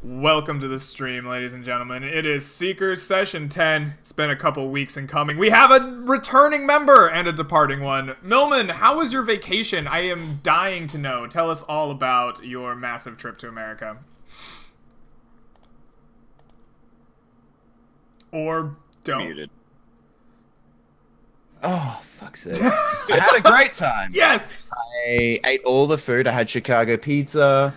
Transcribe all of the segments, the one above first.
Welcome to the stream, ladies and gentlemen. It is Seekers Session 10. It's been a couple weeks in coming. We have a returning member and a departing one. Millman, how was your vacation? I am dying to know. Tell us all about your massive trip to America. Or don't. Muted. Oh, fuck's sake. I had a great time. Yes! I ate all the food. I had Chicago pizza,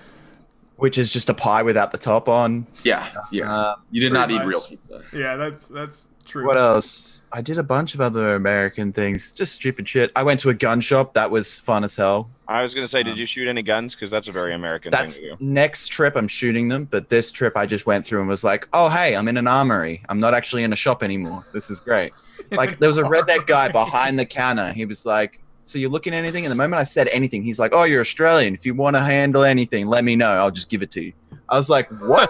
which is just a pie without the top on. Yeah. You did not eat much. real pizza. Yeah, that's true. What else? I did a bunch of other American things. Just stupid shit. I went to a gun shop. That was fun as hell. I was going to say, did you shoot any guns? Because that's a very American That's thing to do. next trip I'm shooting them, but this trip I just went through and was like, oh, hey, I'm in an armory. I'm not actually in a shop anymore. This is great. Like, there was a redneck guy behind the counter. He was like, so you're looking at anything? And the moment I said anything, he's like, oh, you're Australian. If you want to handle anything, let me know. I'll just give it to you. I was like, what?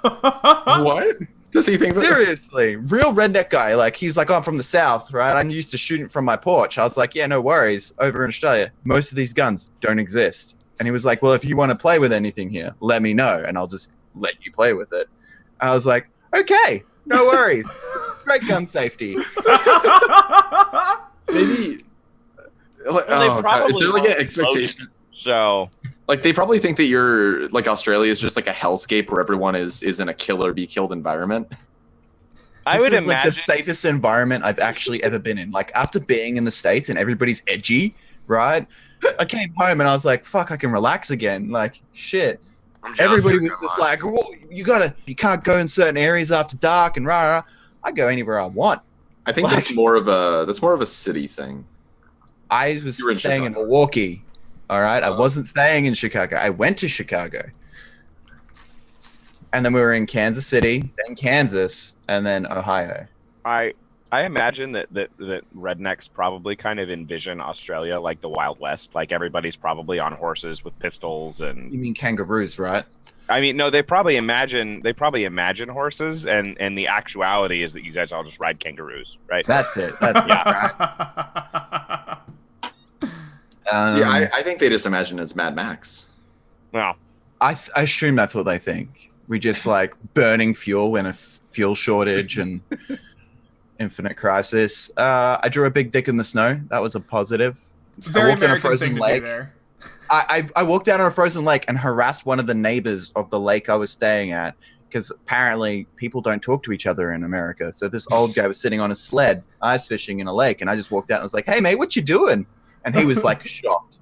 What? Does he think Seriously, real redneck guy. Like, he's like, oh, I'm from the South, right? I'm used to shooting from my porch. I was like, yeah, no worries. Over in Australia, most of these guns don't exist. And he was like, well, if you want to play with anything here, let me know, and I'll just let you play with it. I was like, okay, no worries. Great gun safety. Maybe. Well, God. Is there like an won't expectation? So Like they probably think that you're like Australia is just like a hellscape where everyone is in a kill or be killed environment. I This would is like imagine the safest environment I've actually ever been in. Like, after being in the States and everybody's edgy, right? I came home and I was like, fuck, I can relax again. Like, shit. Everybody was just like, well, you can't go in certain areas after dark and rah. I go anywhere I want. I think Like- that's more of a city thing. I was You were in staying in Chicago. Milwaukee. All right. I Oh. wasn't staying in Chicago. I went to Chicago. And then we were in Kansas City, then Kansas, and then Ohio. I imagine that rednecks probably kind of envision Australia like the Wild West, like everybody's probably on horses with pistols and You mean kangaroos, right? I mean no, they probably imagine horses and the actuality is that you guys all just ride kangaroos, right? That's it. That's it. Yeah. Yeah, I think they just imagine it's Mad Max. Well, I assume that's what they think. We just like burning fuel in a fuel shortage and infinite crisis. I drew a big dick in the snow. That was a positive. Very walked on a American frozen thing to lake. do there. I walked down on a frozen lake and harassed one of the neighbors of the lake I was staying at because apparently people don't talk to each other in America. So this old guy was sitting on a sled ice fishing in a lake, and I just walked out and was like, hey, mate, what you doing? And he was like shocked.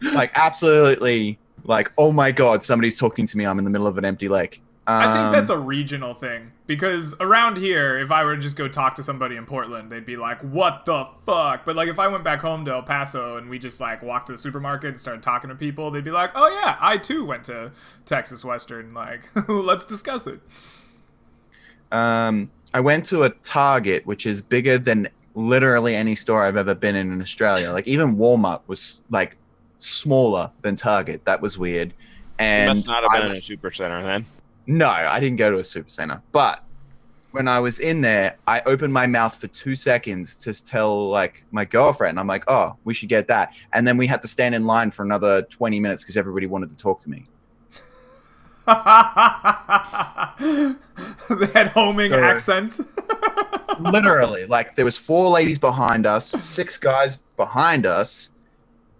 Like, absolutely, like, oh my God, somebody's talking to me. I'm in the middle of an empty lake. I think that's a regional thing, because around here, if I were to just go talk to somebody in Portland, they'd be like, what the fuck? But like, if I went back home to El Paso and we just like walked to the supermarket and started talking to people, they'd be like, oh yeah, I too went to Texas Western, like, let's discuss it. I went to a Target, which is bigger than literally any store I've ever been in Australia. Like, even Walmart was like smaller than Target. That was weird. you And must not have I been in a was- super center then. No, I didn't go to a super center. But when I was in there, I opened my mouth for 2 seconds to tell like my girlfriend. I'm like, oh, we should get that. And then we had to stand in line for another 20 minutes because everybody wanted to talk to me. That homing Sorry. accent. Literally, like, there was 4 ladies behind us, 6 guys behind us,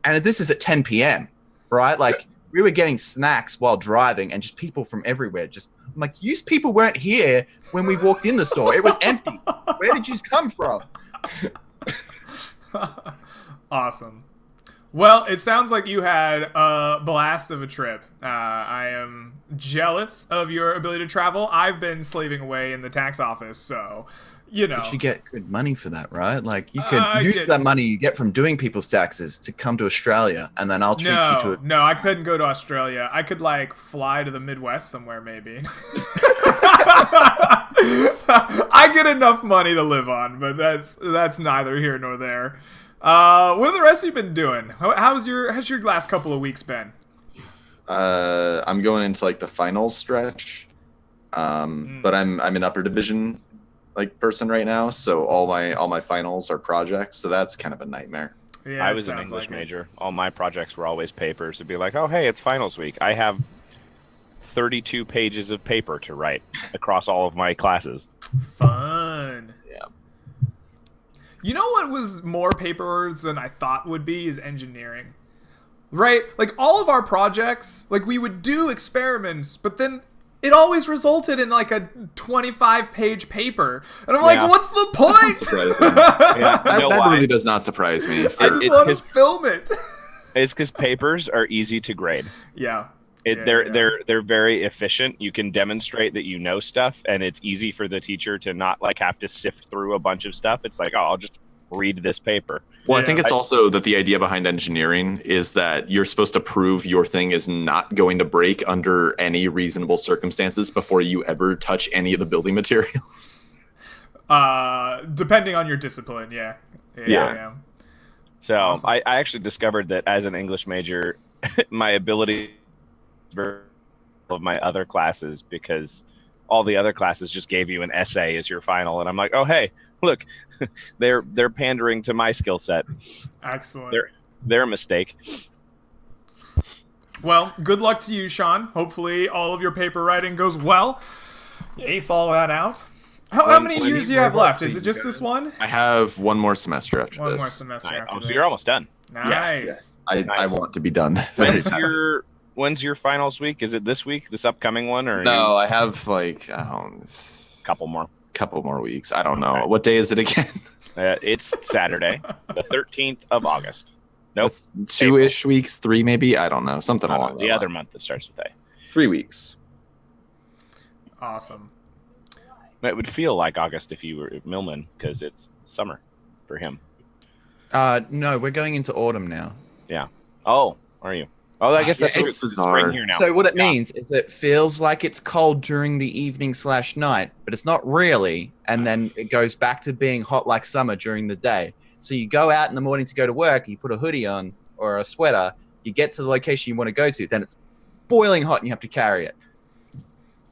and this is at 10 p.m., right? Like, we were getting snacks while driving, and just people from everywhere. I'm like, you people weren't here when we walked in the store. It was empty. Where did you come from? Awesome. Well, it sounds like you had a blast of a trip. I am jealous of your ability to travel. I've been slaving away in the tax office, so, you know. But you get good money for that, right? Like, you can use get- that money you get from doing people's taxes to come to Australia, and then I'll treat you to it. No, I couldn't go to Australia. I could, like, fly to the Midwest somewhere, maybe. I get enough money to live on, but that's neither here nor there. What have the rest of you been doing? How's your last couple of weeks been? I'm going into like the finals stretch. But I'm an upper division like person right now, so all my finals are projects, so that's kind of a nightmare. Yeah, I it was an sounds English like it. major. All my projects were always papers. It'd be like, oh, hey, it's finals week. I have 32 pages of paper to write across all of my classes. Fun. Yeah. You know what was more papers than I thought would be is engineering. Right? Like, all of our projects, like, we would do experiments, but then it always resulted in, like, a 25-page paper. And I'm like, what's the point? Surprising. That really does not surprise me. I just want to film it. It's because papers are easy to grade. Yeah. They're very efficient. You can demonstrate that you know stuff, and it's easy for the teacher to not like have to sift through a bunch of stuff. It's like, oh, I'll just read this paper. Well, I think it's also that the idea behind engineering is that you're supposed to prove your thing is not going to break under any reasonable circumstances before you ever touch any of the building materials. Depending on your discipline, yeah. So Awesome. I actually discovered that as an English major, my ability of my other classes, because all the other classes just gave you an essay as your final, and I'm like, oh hey, look, they're pandering to my skill set. Excellent. They're a mistake. Well, good luck to you, Sean. Hopefully all of your paper writing goes well. You ace all that out. How many years do you have left? Is it just this one? I have one more semester after One this. more semester after this. So you're almost done. Nice. I want to be done. When's your finals week? Is it this week, this upcoming one, or No, I have like couple more weeks. I don't know. What day is it again? It's Saturday, the 13th of August. Nope. That's 2-ish weeks, 3 maybe. I don't know. Something along the that other line. month that starts with A. 3 weeks. Awesome. It would feel like August if you were at Millman, because it's summer for him. No, we're going into autumn now. Yeah. Oh, are you? Oh, I guess that's it's spring here now. So what it means is it feels like it's cold during the evening/night, but it's not really. And then it goes back to being hot like summer during the day. So you go out in the morning to go to work, you put a hoodie on or a sweater, you get to the location you want to go to, then it's boiling hot and you have to carry it.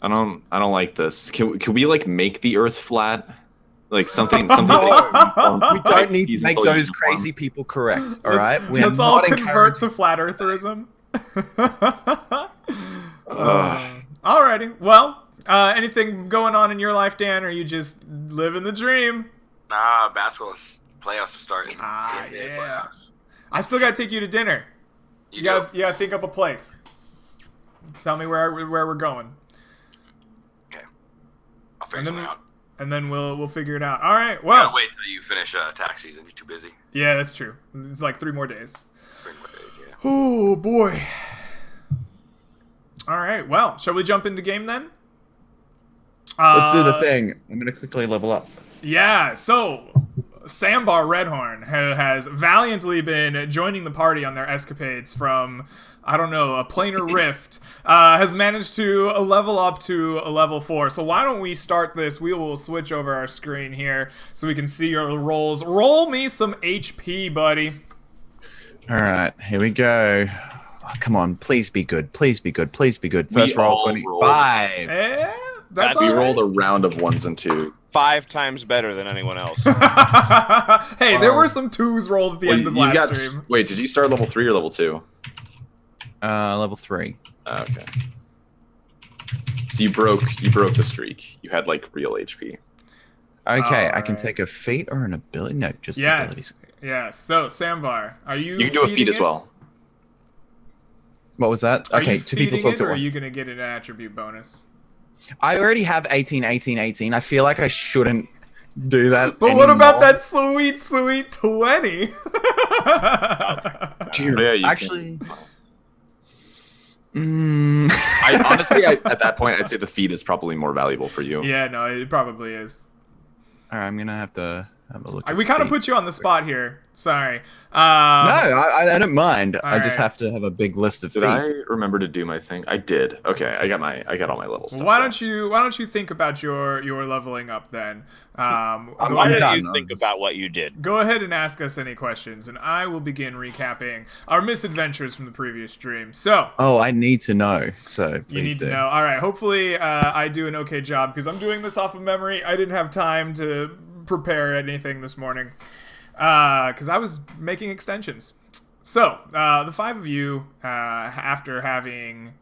I don't like this. Can we like make the Earth flat? Like something. We don't need to make those crazy people correct. All right, let's all convert to flat eartherism. Alrighty. Well, anything going on in your life, Dan? Or are you just living the dream? Nah, basketball playoffs are starting. Yeah. Playoffs. I still gotta take you to dinner. You gotta think up a place. Tell me where we're going. Okay. I'll figure something out. And then we'll figure it out. All right. Well. Gotta wait till you finish tax season. You're too busy. Yeah, that's true. It's like 3 more days. 3 more days. Yeah. Oh boy. All right. Well, shall we jump into game then? Let's do the thing. I'm gonna quickly level up. Yeah. So, Sambar Redhorn, who has valiantly been joining the party on their escapades from, I don't know, a planar rift, has managed to level up to a level 4. So why don't we start this? We will switch over our screen here so we can see your rolls. Roll me some HP, buddy. All right, here we go. Oh, come on, please be good. Please be good. Please be good. First roll, 25. That's We all right. rolled a round of 1s and 2s. 5 times better than anyone else. Hey, there were some 2s rolled at the end of last stream. Wait, did you start level 3 or level 2? Level 3. Okay. So you broke the streak. You had like real HP. Okay, I can take a feat or an ability. No, just abilities. Yes. So, Sambar, are you? You can do a feat feeding as it? well. What was that? Are Okay, you 2 people feeding talked it, at or are you once. gonna get an attribute bonus? I already have 18, 18, 18. I feel like I shouldn't do that. But what about that sweet, sweet 20? Dude, Yeah, you actually. I honestly, at that point, I'd say the feat is probably more valuable for you. Yeah, no, it probably is. All right, I'm gonna have to have a look. We kind of put you on the spot here. Sorry. No, I don't mind. I just right. have to have a big list of Did I feats. remember to do my thing? I did. Okay, I got all my levels. Why don't you think about your leveling up then? I'm Why did done. you think about what you did? Go ahead and ask us any questions, and I will begin recapping our misadventures from the previous stream. So, Oh, I need to know. So you need please to do. know. All right, hopefully I do an okay job, because I'm doing this off of memory. I didn't have time to prepare anything this morning, because I was making extensions. So, the 5 of you, after having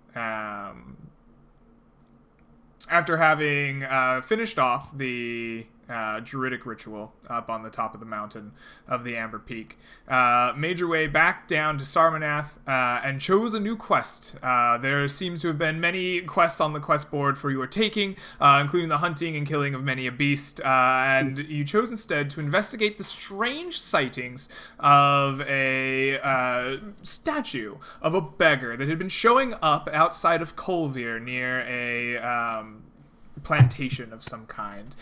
after having finished off the druidic ritual up on the top of the mountain of the Amber Peak, made your way back down to Sarmanath and chose a new quest. There seems to have been many quests on the quest board for your taking, including the hunting and killing of many a beast, and you chose instead to investigate the strange sightings of a statue of a beggar that had been showing up outside of Colvir near a plantation of some kind.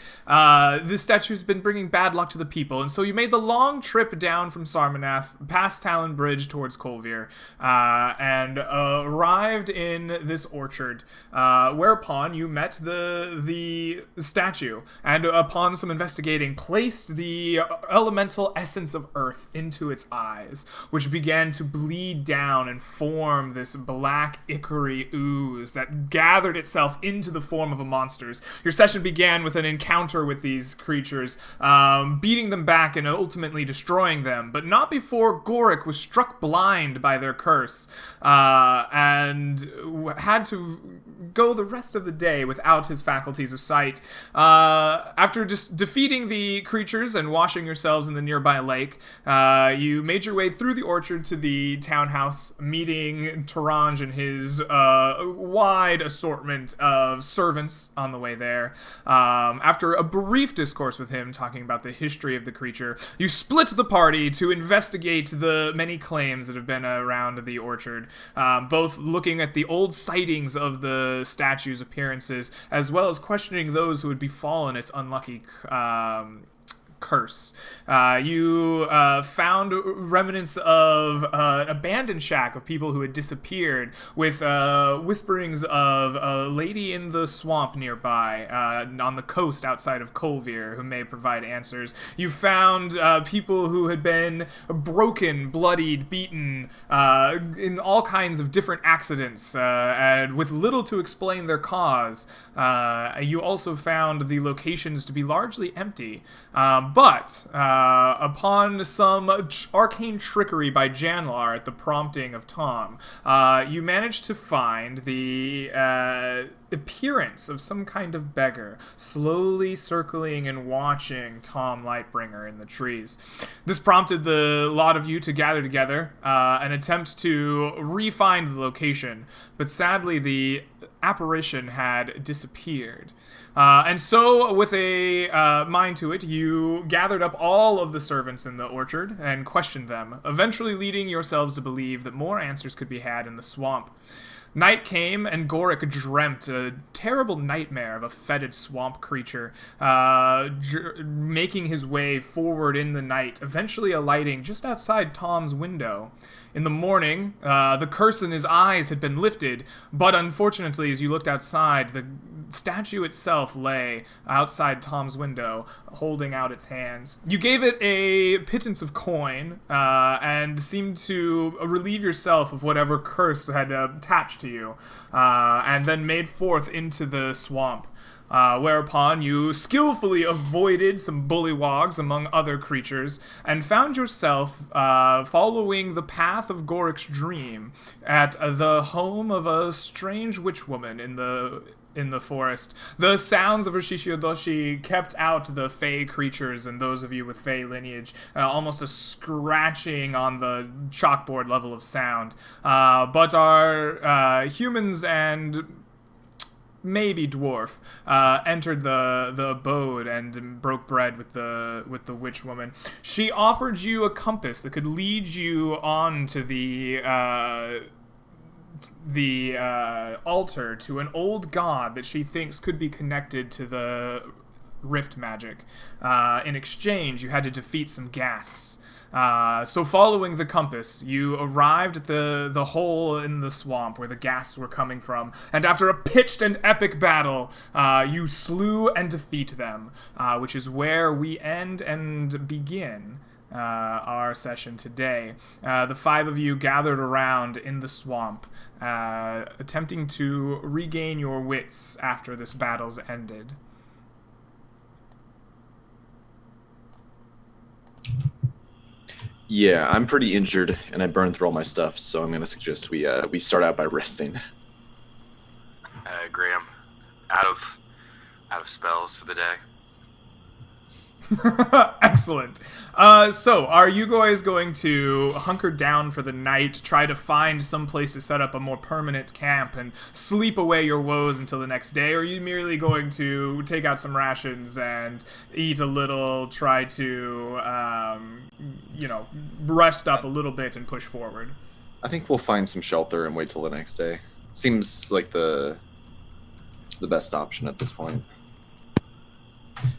This statue's been bringing bad luck to the people, and so you made the long trip down from Sarmanath, past Talon Bridge towards Colvir, and arrived in this orchard, whereupon you met the statue, and upon some investigating, placed the elemental essence of earth into its eyes, which began to bleed down and form this black ichor ooze that gathered itself into the form of a monster. Your session began with an encounter with these creatures, beating them back and ultimately destroying them, but not before Goric was struck blind by their curse, and had to go the rest of the day without his faculties of sight. After just defeating the creatures and washing yourselves in the nearby lake, you made your way through the orchard to the townhouse, meeting Taranj and his wide assortment of servants on the way there. After a brief discourse with him talking about the history of the creature, you split the party to investigate the many claims that have been around the orchard, both looking at the old sightings of the statue's appearances, as well as questioning those who had befallen its unlucky curse. You found remnants of an abandoned shack of people who had disappeared, with whisperings of a lady in the swamp nearby, on the coast outside of Colvir, who may provide answers. You found people who had been broken, bloodied, beaten, in all kinds of different accidents, and with little to explain their cause. You also found the locations to be largely empty. But upon some arcane trickery by Janlar at the prompting of Tom, you managed to find the appearance of some kind of beggar slowly circling and watching Tom Lightbringer in the trees. This prompted the lot of you to gather together and attempt to re-find the location, but sadly the apparition had disappeared. And so, with a mind to it, you gathered up all of the servants in the orchard and questioned them, eventually leading yourselves to believe that more answers could be had in the swamp. Night came, and Goric dreamt a terrible nightmare of a fetid swamp creature, making his way forward in the night, eventually alighting just outside Tom's window. In the morning, the curse in his eyes had been lifted, but unfortunately, as you looked outside, the statue itself lay outside Tom's window, holding out its hands. You gave it a pittance of coin, and seemed to relieve yourself of whatever curse had attached to you, and then made forth into the swamp. Whereupon you skillfully avoided some bullywogs among other creatures, and found yourself following the path of Goric's dream at the home of a strange witch woman in the forest. The sounds of Rishishiodoshi kept out the fey creatures and those of you with fey lineage, almost a scratching on the chalkboard level of sound. But our humans and maybe dwarf entered the abode and broke bread with the witch woman. She offered you a compass that could lead you on to the altar to an old god that she thinks could be connected to the rift magic. In exchange, you had to defeat some ghasts. So following the compass, you arrived at the hole in the swamp where the ghasts were coming from, and after a pitched and epic battle, you slew and defeat them, which is where we end and begin our session today. The five of you gathered around in the swamp, attempting to regain your wits after this battle's ended. Yeah, I'm pretty injured, and I burned through all my stuff, so I'm going to suggest we start out by resting. Graham, out of spells for the day. Excellent. So, are you guys going to hunker down for the night, try to find some place to set up a more permanent camp, and sleep away your woes until the next day? Or are you merely going to take out some rations and eat a little, try to, rest up a little bit and push forward? I think we'll find some shelter and wait till the next day. Seems like the best option at this point.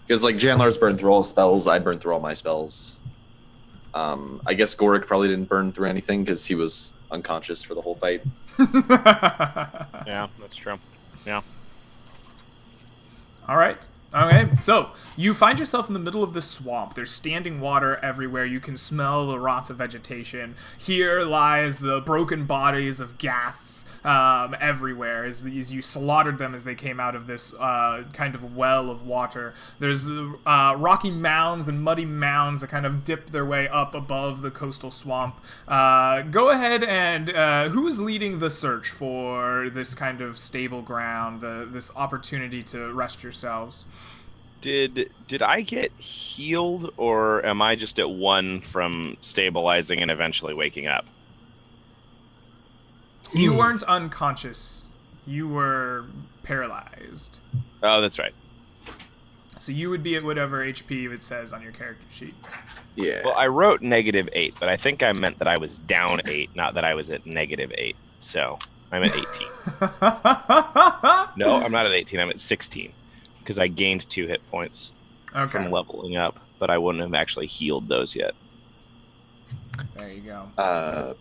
Because like Janlar's burned through all his spells, I burned through all my spells. I guess Gorik probably didn't burn through anything because he was unconscious for the whole fight. Yeah, that's true. Yeah. All right. Okay, so you find yourself in the middle of the swamp. There's standing water everywhere. You can smell the rot of vegetation. Here lies the broken bodies of ghasts everywhere as you slaughtered them as they came out of this kind of well of water. There's rocky mounds and muddy mounds that kind of dip their way up above the coastal swamp. Go ahead and who is leading the search for this kind of stable ground, this opportunity to rest yourselves? Did I get healed, or am I just at 1 from stabilizing and eventually waking up? You weren't unconscious. You were paralyzed. Oh, that's right. So you would be at whatever HP it says on your character sheet. Yeah. Well, I wrote -8, but I think I meant that I was down 8, not that I was at -8. So I'm at 18. No, I'm not at 18. I'm at 16 because I gained 2 hit points from leveling up, but I wouldn't have actually healed those yet. There you go.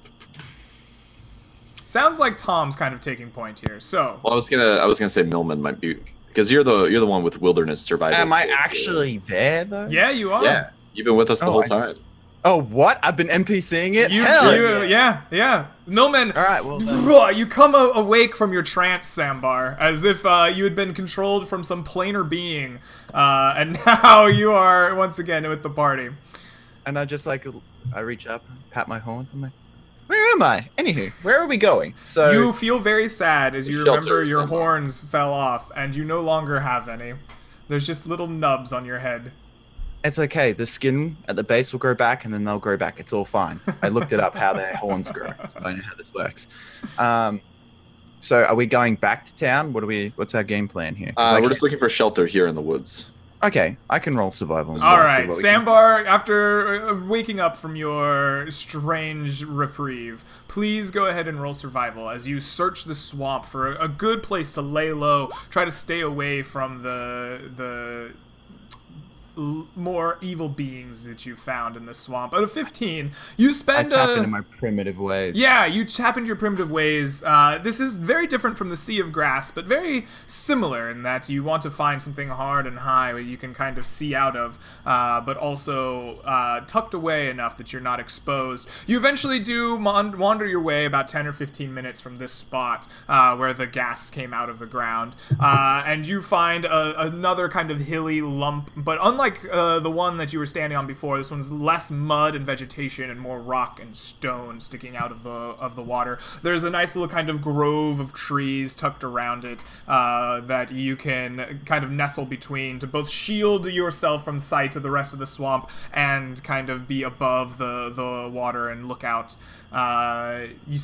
Sounds like Tom's kind of taking point here. So, well, I was gonna say Millman might be, because you're the one with wilderness survival. Am I actually there though? Yeah, you are. Yeah, you've been with us the whole time. Oh, what? I've been NPCing it? Hell yeah. Millman, all right, well then. you come awake from your trance, Sambar, as if you had been controlled from some planar being, and now you are once again with the party. And I just I reach up, pat my horns, I'm like, where am I? Anywho, where are we going? So you feel very sad as you remember your somehow. horns fell off, and you no longer have any. There's just little nubs on your head. It's okay. The skin at the base will grow back, and then they'll grow back. It's all fine. I looked it up how their horns grow, so I know how this works. So are we going back to town? What's our game plan here? We're just looking for shelter here in the woods. Okay, I can roll survival. All right, Sambar, after waking up from your strange reprieve, please go ahead and roll survival as you search the swamp for a good place to lay low. Try to stay away from the more evil beings that you found in the swamp. Out of 15, you spend I tap into my primitive ways. Yeah, you tap into your primitive ways. This is very different from the Sea of Grass, but very similar in that you want to find something hard and high where you can kind of see out of, but also tucked away enough that you're not exposed. You eventually do wander your way about 10 or 15 minutes from this spot where the gas came out of the ground, and you find another kind of hilly lump, but unlike the one that you were standing on before, this one's less mud and vegetation and more rock and stone sticking out of the water. There's a nice little kind of grove of trees tucked around it that you can kind of nestle between to both shield yourself from sight of the rest of the swamp and kind of be above the water and look out. You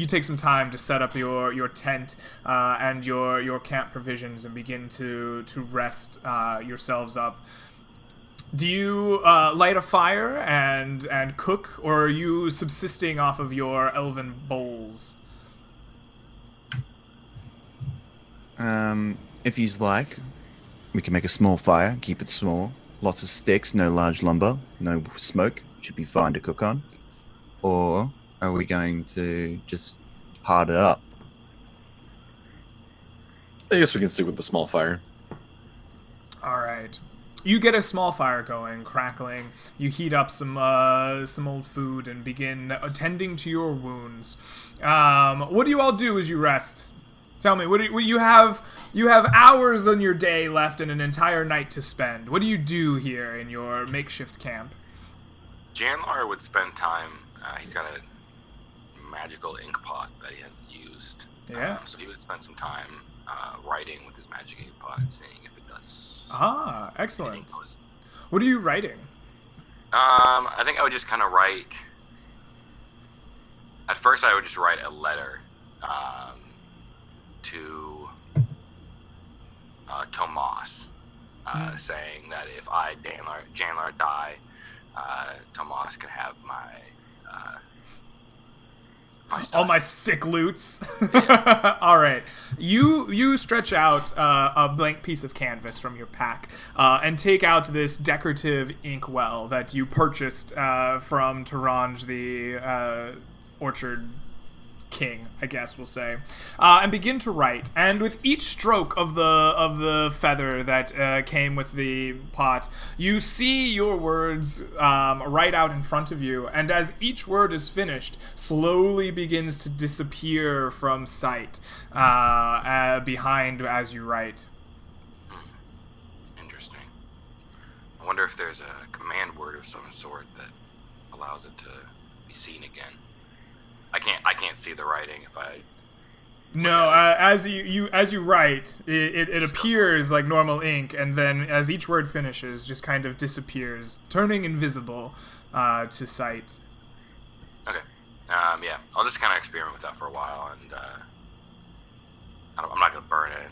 take some time to set up your tent and your camp provisions and begin to rest yourselves up. Do you light a fire and cook, or are you subsisting off of your elven bowls? If you'd like, we can make a small fire, keep it small. Lots of sticks, no large lumber, no smoke. Should be fine to cook on. Or are we going to just hard it up? I guess we can stick with the small fire. All right. You get a small fire going, crackling. You heat up some old food and begin attending to your wounds. What do you all do as you rest? Tell me, what do you have? You have hours on your day left and an entire night to spend. What do you do here in your makeshift camp? Janlar would spend time. He's got a magical ink pot that he hasn't used. Yeah. So he would spend some time writing with his magic aid pot and seeing if it does. Ah, excellent. anything else. What are you writing? I think I would just kind of write. At first, I would just write a letter to Tomas, saying that if I, Janlar, die, Tomas can have my stuff. All my sick loots. Yeah. All right. You stretch out a blank piece of canvas from your pack and take out this decorative inkwell that you purchased from Taranj, the orchard king, I guess we'll say, and begin to write. And with each stroke of the feather that came with the pot, you see your words right out in front of you. And as each word is finished, slowly begins to disappear from sight behind as you write. Interesting. I wonder if there's a command word of some sort that allows it to be seen again. I can't see the writing if I. No, as you write, it appears like normal ink, and then as each word finishes, just kind of disappears, turning invisible to sight. Okay. Yeah. I'll just kind of experiment with that for a while, and I'm not gonna burn it.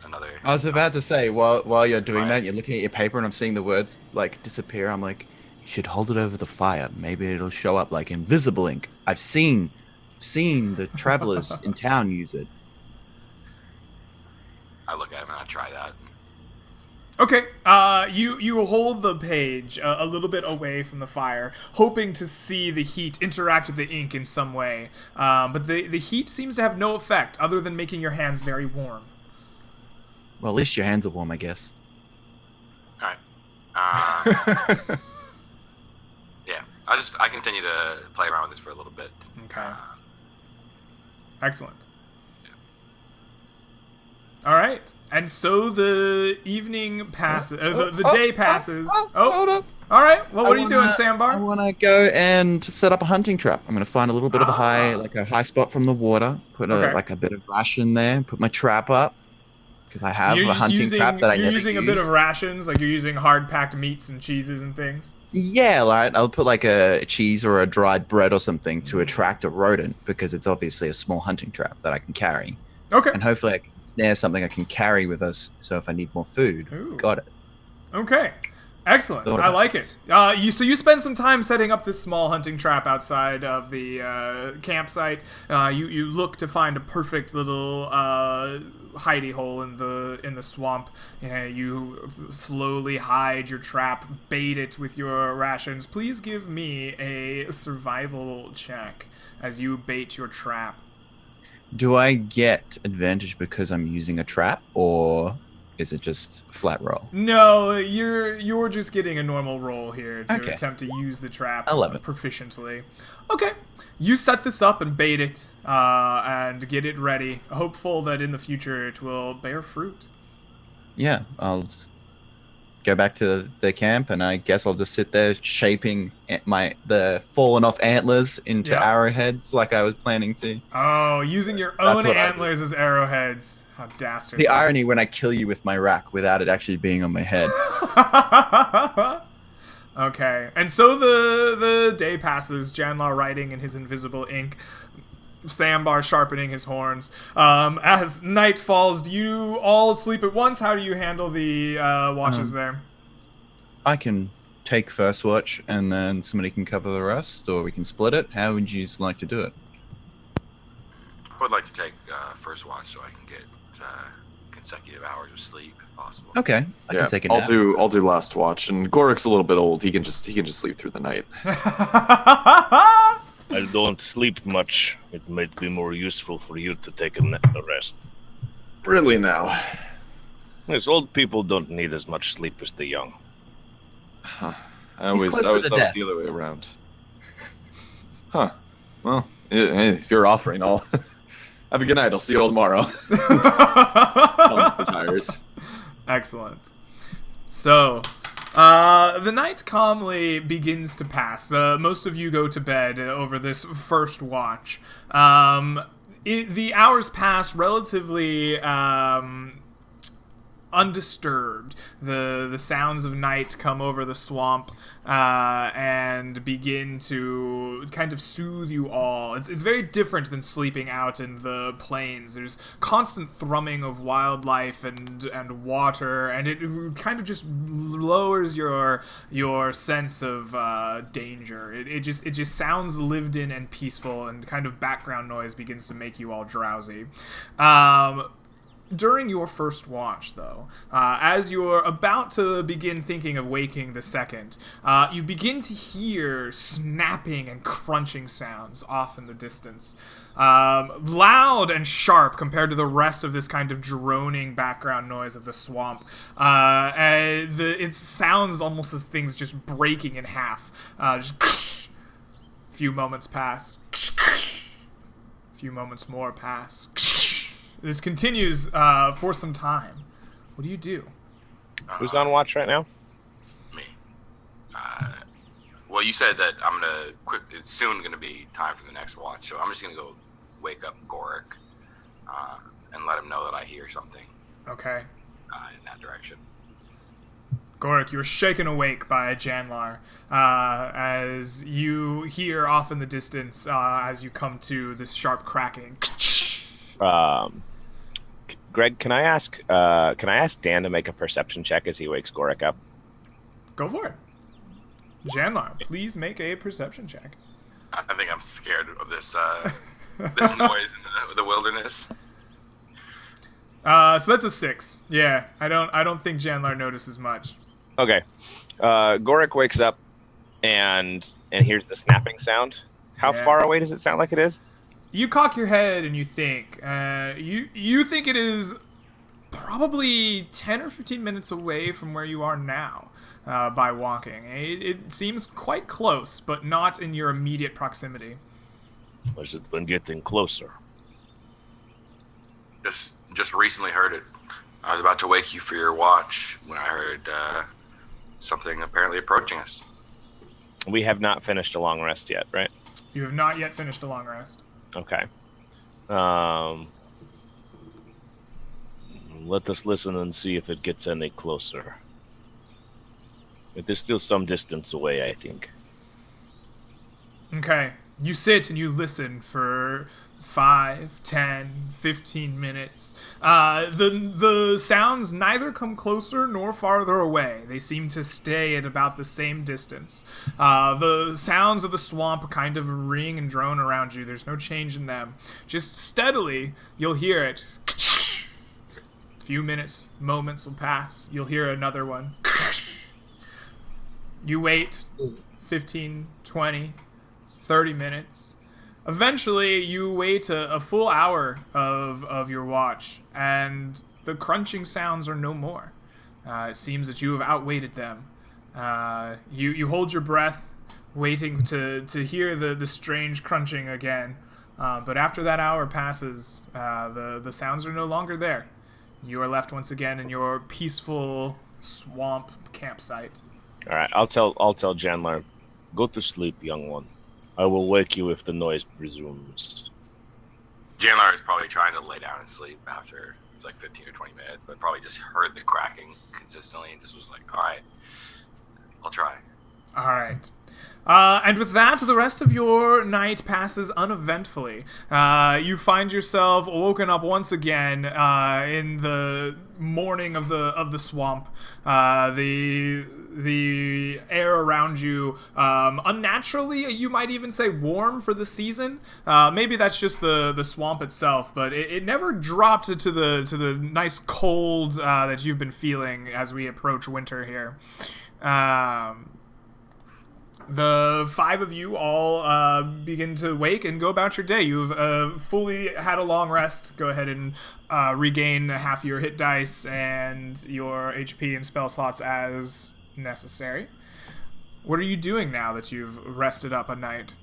Another. I was about to say, while you're doing that, you're looking at your paper, and I'm seeing the words like disappear. I'm like, you should hold it over the fire. Maybe it'll show up like invisible ink. I've seen the travelers in town use it. I look at him and I try that. Okay, you hold the page a little bit away from the fire, hoping to see the heat interact with the ink in some way. But the heat seems to have no effect other than making your hands very warm. Well, at least your hands are warm, I guess. All right. Yeah. I continue to play around with this for a little bit. Okay. Excellent. All right. And so the evening passes, the day passes. Hold up. All right. Well, what are you doing, Sambar? I want to go and set up a hunting trap. I'm going to find a little bit of a high spot from the water, put a bit of ration there, put my trap up, because I have a hunting trap that I never use. You're using a bit of rations, like you're using hard-packed meats and cheeses and things? Yeah, right. I'll put like a cheese or a dried bread or something to attract a rodent, because it's obviously a small hunting trap that I can carry. Okay. And hopefully I can snare something I can carry with us, so if I need more food, got it. Okay. Excellent. I like it. So you spend some time setting up this small hunting trap outside of the campsite. You look to find a perfect little hidey hole in the swamp. You slowly hide your trap, bait it with your rations. Please give me a survival check as you bait your trap. Do I get advantage because I'm using a trap, or is it just flat roll? No, you're just getting a normal roll here to Okay. attempt to use the trap 11. proficiently. Okay. You set this up and bait it and get it ready, hopeful that in the future it will bear fruit. Yeah, I'll just go back to the camp, and I guess I'll just sit there shaping the fallen off antlers into arrowheads like I was planning to. Oh, using your That's own what I antlers as arrowheads. How dastardly. The irony when I kill you with my rack without it actually being on my head. Okay, and so the day passes, Janlar writing in his invisible ink, Sambar sharpening his horns. As night falls, do you all sleep at once? How do you handle the watches there? I can take first watch, and then somebody can cover the rest, or we can split it. How would you like to do it? I would like to take first watch so I can get consecutive hours of sleep if possible. Okay, I can take it. I'll do last watch, and Gorik's a little bit old. He can just sleep through the night. I don't sleep much. It might be more useful for you to take a rest. Really now? Yes, old people don't need as much sleep as the young. Huh. I always close to thought the it was death. the other way around. Huh. Well, if you're offering, I'll have a good night. I'll see you all tomorrow. Tires. Excellent. So, the night calmly begins to pass. Most of you go to bed over this first watch. the hours pass relatively undisturbed. The sounds of night come over the swamp and begin to kind of soothe you all. It's very different than sleeping out in the plains. There's constant thrumming of wildlife and water, and it kind of just lowers your sense of danger. It just sounds lived in and peaceful, and kind of background noise begins to make you all drowsy. During your first watch, though, as you're about to begin thinking of waking the second, you begin to hear snapping and crunching sounds off in the distance. Loud and sharp compared to the rest of this kind of droning background noise of the swamp. It sounds almost as things just breaking in half. Just few moments pass. Few moments more pass. This continues for some time. What do you do? Who's on watch right now? It's me. Well, you said that it's soon gonna be time for the next watch, so I'm just gonna go wake up Gorik and let him know that I hear something. Okay. In that direction. Gorik, you're shaken awake by Janlar as you hear off in the distance as you come to this sharp cracking. Greg, can I ask Dan to make a perception check as he wakes Gorik up? Go for it. Janlar, please make a perception check. I think I'm scared of this this noise in the wilderness. So that's a 6. Yeah, I don't think Janlar notices much. Okay. Gorik wakes up and hears the snapping sound. How Yes. far away does it sound like it is? You cock your head and you think. You think it is probably 10 or 15 minutes away from where you are now by walking. It seems quite close, but not in your immediate proximity. Has it been getting closer? Just recently heard it. I was about to wake you for your watch when I heard something apparently approaching us. We have not finished a long rest yet, right? You have not yet finished a long rest. Okay. Let us listen and see if it gets any closer. It is still some distance away, I think. Okay. You sit and you listen for 5, 10, 15 minutes. The sounds neither come closer nor farther away. They seem to stay at about the same distance. The sounds of the swamp kind of ring and drone around you. There's no change in them. Just steadily, you'll hear it. A few minutes, moments will pass. You'll hear another one. You wait 15, 20, 30 minutes. Eventually, you wait a full hour of your watch, and the crunching sounds are no more. It seems that you have outwaited them. You hold your breath, waiting to hear the strange crunching again. But after that hour passes, the sounds are no longer there. You are left once again in your peaceful swamp campsite. All right, I'll tell Janlar, go to sleep, young one. I will wake you if the noise resumes. Janlar is probably trying to lay down and sleep after like 15 or 20 minutes, but probably just heard the cracking consistently and just was like, all right, I'll try. All right. And with that, the rest of your night passes uneventfully. You find yourself woken up once again in the morning of the swamp. The air around you, unnaturally, you might even say warm for the season. Maybe that's just the swamp itself, but it never dropped to the nice cold that you've been feeling as we approach winter here. The 5 of you all begin to wake and go about your day. You've fully had a long rest. Go ahead and regain half your hit dice and your HP and spell slots as necessary. What are you doing now that you've rested up a night?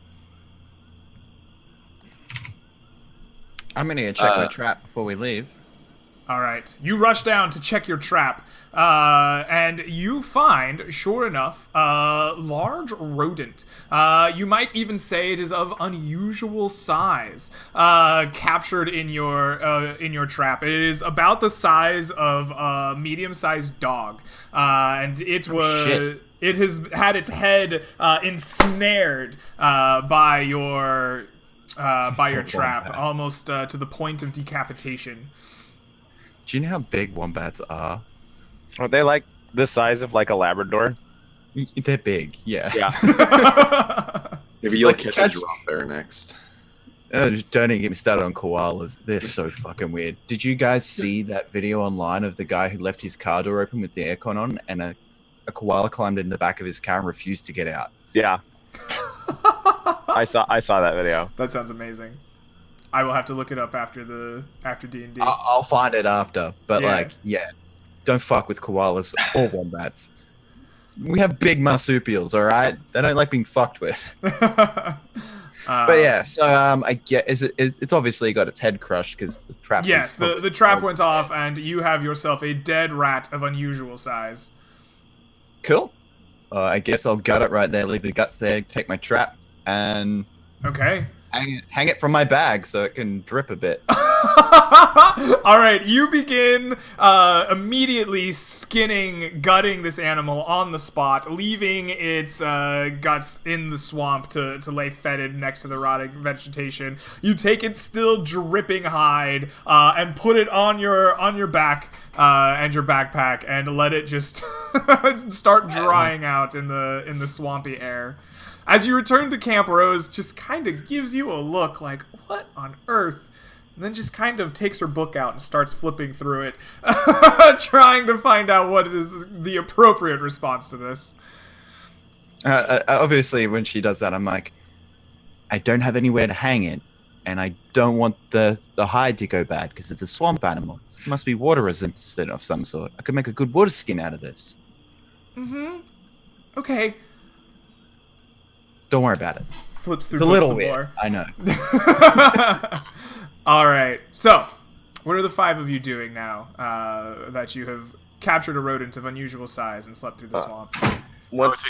I'm going to check my trap before we leave. All right. You rush down to check your trap, and you find, sure enough, a large rodent. You might even say it is of unusual size, captured in your trap. It is about the size of a medium-sized dog, and it was. Shit. It has had its head ensnared by your trap, wombat. almost to the point of decapitation. Do you know how big wombats are? Are they like the size of like a Labrador? They're big, yeah. Yeah. Maybe you'll Like, catch a that's- drop bear next. Just don't even get me started on koalas. They're so fucking weird. Did you guys see that video online of the guy who left his car door open with the aircon on, and a koala climbed in the back of his car and refused to get out? Yeah. I saw that video. That sounds amazing. I will have to look it up after D&D. I'll find it after. But Yeah. don't fuck with koalas or wombats. We have big marsupials, all right? They don't like being fucked with. But yeah, so I get it's obviously got its head crushed because the trap. Yes, the trap went off, and you have yourself a dead rat of unusual size. Cool. I guess I'll gut it right there, leave the guts there, take my trap, and Okay. hang it from my bag so it can drip a bit. All right, you begin immediately gutting this animal on the spot, leaving its guts in the swamp to lay fetid next to the rotting vegetation. You take its still dripping hide and put it on your back and your backpack, and let it just start drying out in the swampy air. As you return to Camp, Rose just kind of gives you a look like, what on earth? And then just kind of takes her book out and starts flipping through it, trying to find out what is the appropriate response to this. Obviously, when she does that, I'm like, I don't have anywhere to hang it, and I don't want the hide to go bad because it's a swamp animal. It must be water resistant of some sort. I could make a good water skin out of this. Okay. Don't worry about it. Flips through It's a books little some weird. more. I know. All right. So, what are the five of you doing now that you have captured a rodent of unusual size and slept through the swamp? Once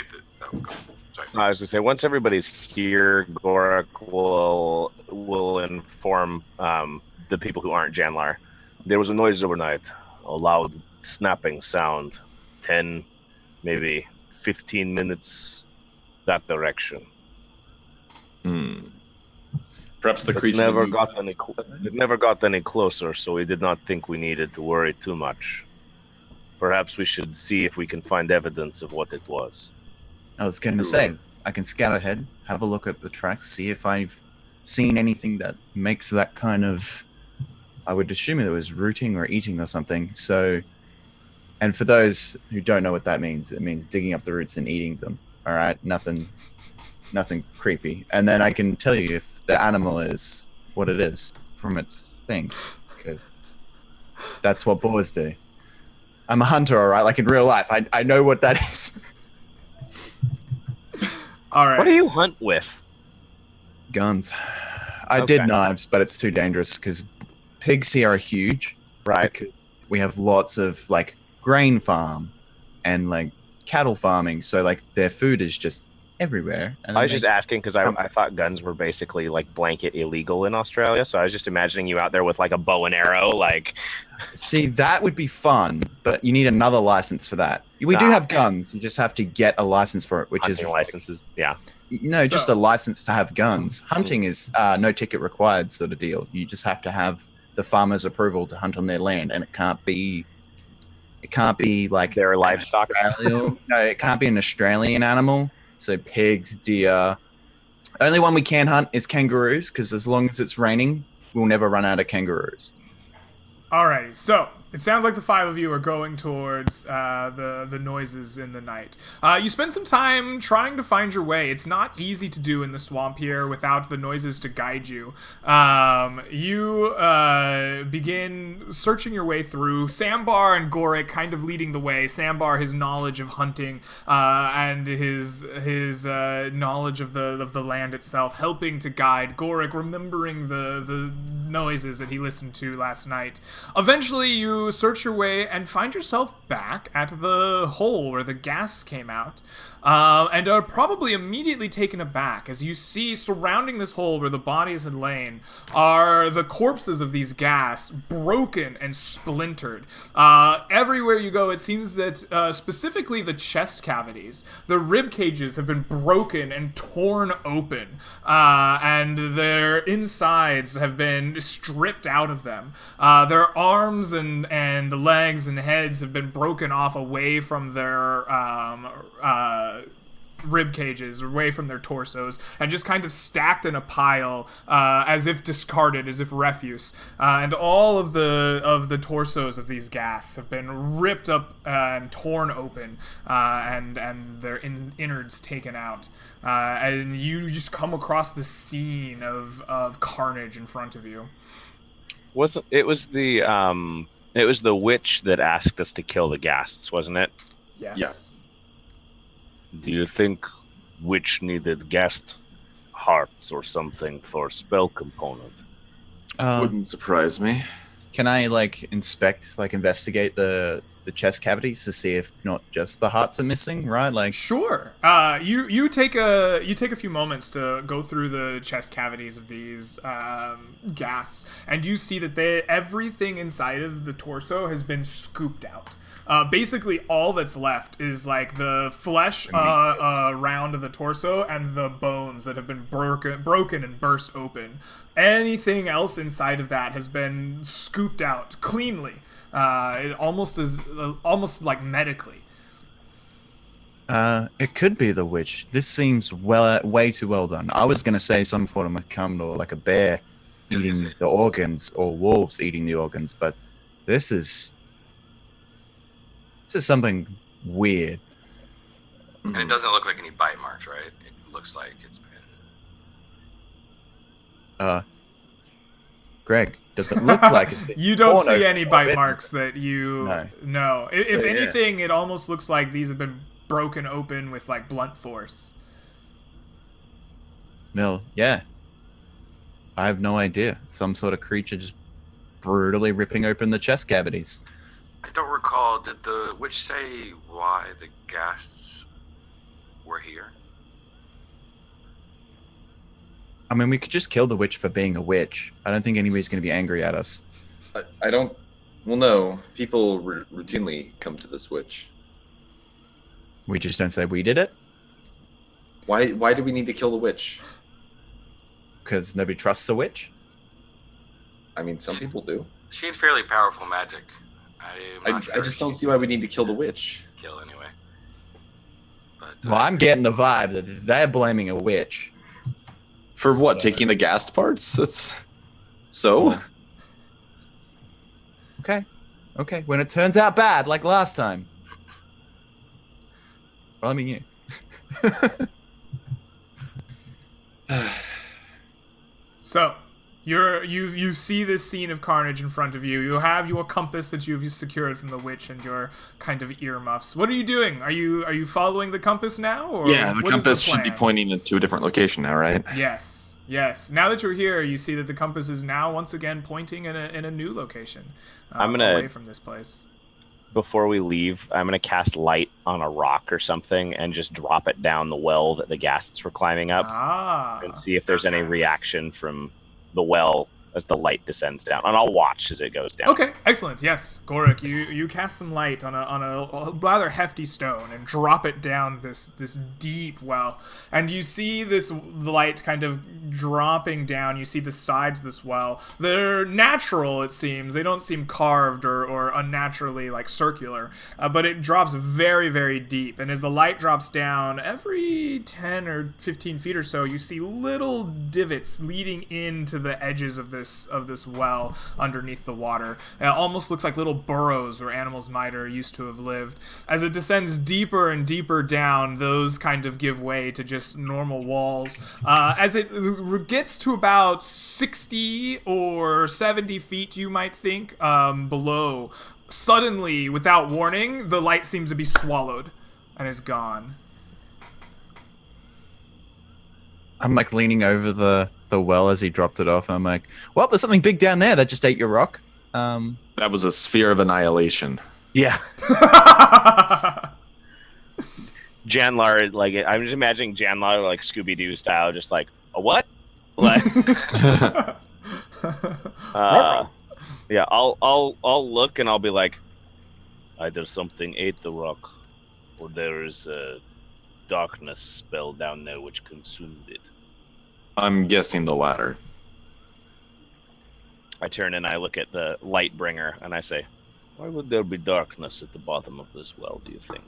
Sorry. I was gonna say, once everybody's here, Gorak will inform the people who aren't Janlar. There was a noise overnight, a loud snapping sound, 10, maybe 15 minutes that direction. Perhaps the It creature. never got any closer, so we did not think we needed to worry too much. Perhaps we should see if we can find evidence of what it was. I was going to say, I can scout ahead, have a look at the tracks, see if I've seen anything that makes that kind of... I would assume it was rooting or eating or something. So, and for those who don't know what that means, it means digging up the roots and eating them. All right, nothing creepy. And then I can tell you if the animal is what it is from its things, because that's what boars do. I'm a hunter, all right, like in real life. I know what that is. All right. What do you hunt with? Guns. I Okay. did knives, but it's too dangerous because pigs here are huge. Right. Because we have lots of like grain farm and like cattle farming, so like their food is just everywhere. And I was just asking because I thought guns were basically like blanket illegal in Australia, so I was just imagining you out there with like a bow and arrow, like. see, that would be fun, but you need another license for that. We do Ah, have guns, you just have to get a license for it, which is hunting licenses. Yeah. no, just So- a license to have guns. Hunting is no ticket required sort of deal. You just have to have the farmer's approval to hunt on their land, and it can't be like Their livestock. Australian- no, it can't be an Australian animal. So pigs, deer. Only one we can hunt is kangaroos, because as long as it's raining, we'll never run out of kangaroos. Alrighty, so it sounds like the five of you are going towards the noises in the night. You spend some time trying to find your way. It's not easy to do in the swamp here without the noises to guide you. You begin searching your way through. Sambar and Gorik kind of leading the way. Sambar, his knowledge of hunting and his knowledge of the land itself, helping to guide. Gorik remembering the noises that he listened to last night. Eventually, you search your way and find yourself back at the hole where the gas came out, and are probably immediately taken aback as you see surrounding this hole where the bodies had lain are the corpses of these gas, broken and splintered. Everywhere you go, it seems that specifically the chest cavities, the rib cages have been broken and torn open, and their insides have been stripped out of them. Their arms and legs and heads have been broken off away from their rib cages, away from their torsos, and just kind of stacked in a pile, as if discarded, as if refuse. And all of the torsos of these gas have been ripped up and torn open, and their innards taken out. And you just come across the scene of carnage in front of you. It was the witch that asked us to kill the ghasts, wasn't it? Yes. Yeah. Do you think witch needed ghast hearts or something for spell component? Wouldn't surprise me. Can I investigate the chest cavities to see if not just the hearts are missing, right? Like, Sure. You take a few moments to go through the chest cavities of these gas, and you see that everything inside of the torso has been scooped out. Basically, all that's left is like the flesh around the torso and the bones that have been broken and burst open. Anything else inside of that has been scooped out cleanly. It almost like medically. it could be the witch. This seems way too well done. I was gonna say some form of macabre, or like a bear eating the organs, or wolves eating the organs, but this is something weird. And it doesn't look like any bite marks, right? It looks like it's been... Greg, does it look like it's been... You don't see any bite marks that you... No. If anything, it almost looks like these have been broken open with, like, blunt force. Mill, yeah. I have no idea. Some sort of creature just brutally ripping open the chest cavities. I don't recall, did the witch say why the ghasts were here? I mean, we could just kill the witch for being a witch. I don't think anybody's going to be angry at us. I don't... Well, no. People routinely come to this witch. We just don't say we did it? Why do we need to kill the witch? Because nobody trusts the witch? I mean, some people do. She had fairly powerful magic. I just don't see why we need to kill the witch. Kill anyway. But, Well, I'm getting the vibe that they're blaming a witch. For what? Taking the gassed parts? That's... So? Okay. When it turns out bad, like last time. Well, I mean you. So, you see this scene of carnage in front of you. You have your compass that you've secured from the witch and your kind of earmuffs. What are you doing? Are you following the compass now? Or Yeah, the what is compass should be plan? pointing to a different location now, right? Yes. Now that you're here, you see that the compass is now once again pointing in a new location. I'm gonna- away from this place. Before we leave, I'm going to cast light on a rock or something and just drop it down the well that the ghasts were climbing up and see if there's any reaction from the well as the light descends down. And I'll watch as it goes down. Okay, excellent. Yes, Gorik, you cast some light on a rather hefty stone and drop it down this deep well, and you see this light kind of dropping down. You see the sides of this well. They're natural, it seems. They don't seem carved or unnaturally like circular, but it drops very, very deep. And as the light drops down, every 10 or 15 feet or so, you see little divots leading into the edges of this well underneath the water. It almost looks like little burrows where animals might or used to have lived. As it descends deeper and deeper down, those kind of give way to just normal walls. As it gets to about 60 or 70 feet, you might think, below, suddenly, without warning, the light seems to be swallowed and is gone. I'm like leaning over the well as he dropped it off, and I'm like, well, there's something big down there that just ate your rock. That was a sphere of annihilation. Yeah. Janlar, like, I'm just imagining Janlar, like, Scooby-Doo style, just like, a what? Like, yeah, I'll look and I'll be like, either something ate the rock, or there is a darkness spell down there which consumed it. I'm guessing the latter. I turn and I look at the light bringer and I say, why would there be darkness at the bottom of this well, do you think?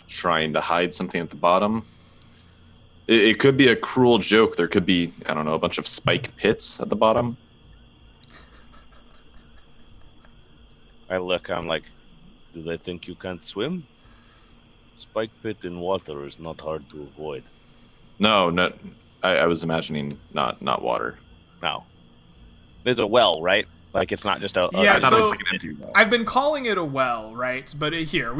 Trying to hide something at the bottom. It could be a cruel joke. There could be, I don't know, a bunch of spike pits at the bottom. I look, I'm like, do they think you can't swim? Spike pit in water is not hard to avoid. No, I was imagining not water. No. There's a well, right? Like, it's not just a... Yeah, I thought it was so like an empty well. I've been calling it a well, right? But here,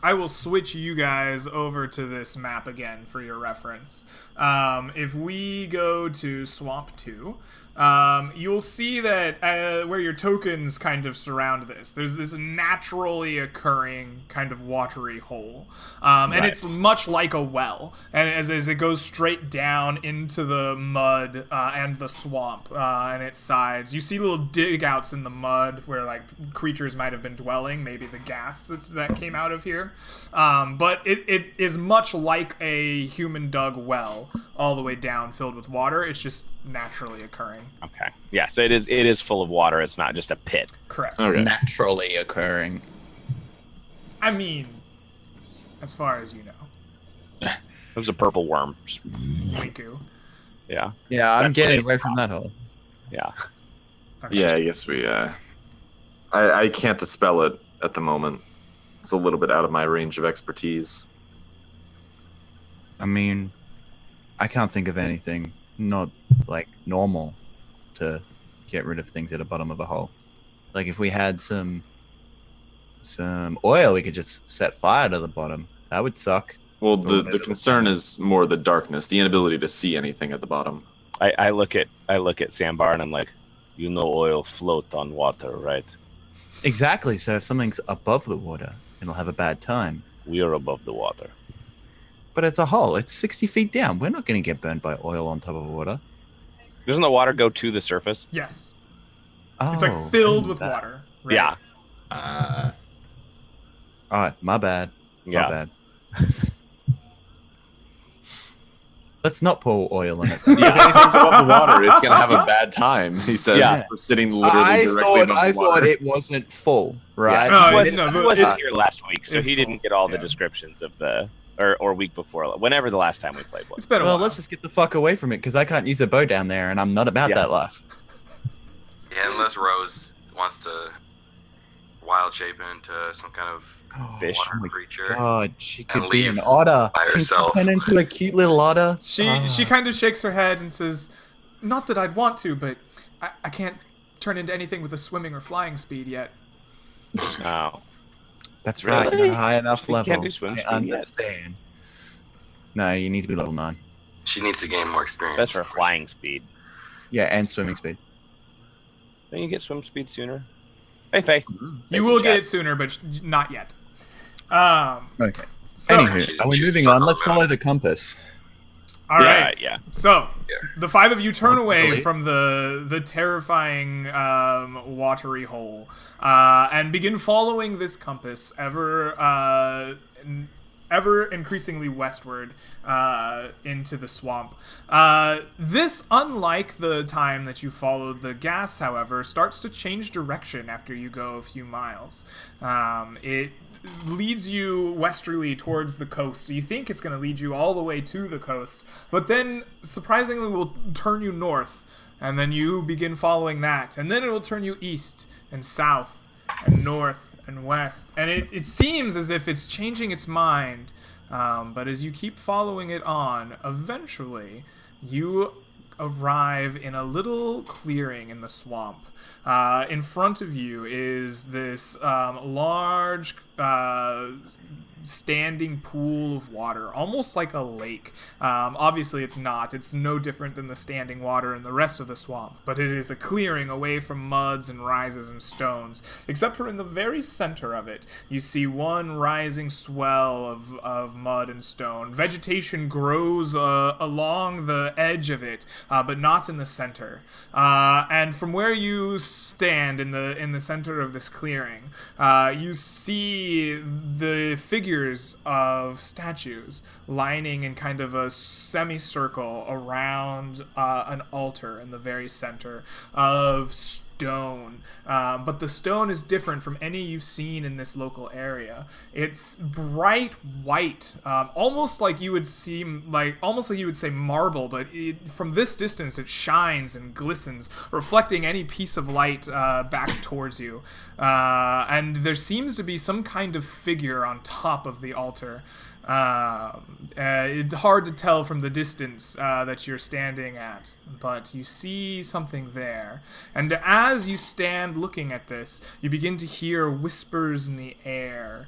I will switch you guys over to this map again for your reference. If we go to Swamp 2, you'll see that where your tokens kind of surround this, there's this naturally occurring kind of watery hole. And it's much like a well. And as it goes straight down into the mud and the swamp and its sides, you see little dig outs in the mud where like creatures might have been dwelling, maybe the gas that came out of here. But it is much like a human dug well all the way down filled with water. It's just naturally occurring. Okay. Yeah, so it is full of water. It's not just a pit. Correct. Okay. Naturally occurring. I mean, as far as you know. It was a purple worm. Just- Wiku. yeah. Yeah, I'm That's getting right. away from that hole. Yeah. Okay. Yeah, I guess we. I can't dispel it at the moment. It's a little bit out of my range of expertise. I mean, I can't think of anything not like normal to get rid of things at the bottom of a hole. Like if we had some oil, we could just set fire to the bottom. That would suck. Well, the concern is more the darkness, the inability to see anything at the bottom. I look at Sandbar and I'm like, you know oil float on water, right? Exactly. So if something's above the water, it'll have a bad time. We are above the water. But it's a hole. It's 60 feet down. We're not going to get burned by oil on top of water. Doesn't the water go to the surface? Yes. Oh, It's like filled with water. Right? Yeah. All right. My bad. Yeah. My bad. Let's not pour oil in it. Yeah, if anything's above the water, it's gonna have a bad time. He says, Yeah. we're sitting literally directly above I the water. thought it wasn't full, right? No, He it's- wasn't, no, he wasn't it's- here last week, so it's he full. didn't get all the Yeah. descriptions of the or week before, whenever the last time we played was. It's been a Well, while. let's just get the fuck away from it because I can't use a bow down there, and I'm not about Yeah. that life. Yeah, unless Rose wants to wild shape into some kind of Fish. water Oh my creature. God, she And could be an leave otter. by Can she herself. turn into a cute little otter? She kind of shakes her head and says, not that I'd want to, but I can't turn into anything with a swimming or flying speed yet. Oh. That's Really? right. Not a high enough You level. can't do swim I speed yet. understand. No, you need to be level 9. She needs to gain more experience. That's for flying speed. Yeah, and swimming speed. Don't you get swim speed sooner? Hey, Faye. You will get it sooner, but not yet. Okay. So, Anywho, are we moving on? Let's follow the compass. all right. Yeah. So, Yeah. the five of you turn away Really? from the terrifying watery hole and begin following this compass ever ever increasingly westward into the swamp. This, unlike the time that you followed the gas, however, starts to change direction after you go a few miles. It leads you westerly towards the coast. You think it's going to lead you all the way to the coast, but then surprisingly will turn you north, and then you begin following that, and then it will turn you east and south and north and west, and it seems as if it's changing its mind, but as you keep following it on, eventually you arrive in a little clearing in the swamp. In front of you is this large standing pool of water, almost like a lake. Obviously it's not. It's no different than the standing water in the rest of the swamp, but it is a clearing away from muds and rises and stones, except for in the very center of it, you see one rising swell of mud and stone. Vegetation grows along the edge of it, but not in the center. And from where you stand in the center of this clearing, you see the figures of statues lining in kind of a semicircle around an altar in the very center of stone. But the stone is different from any you've seen in this local area. It's bright white, almost like you would say marble, but from this distance it shines and glistens, reflecting any piece of light back towards you. And there seems to be some kind of figure on top of the altar. It's hard to tell from the distance that you're standing at, but you see something there. And as you stand looking at this, you begin to hear whispers in the air,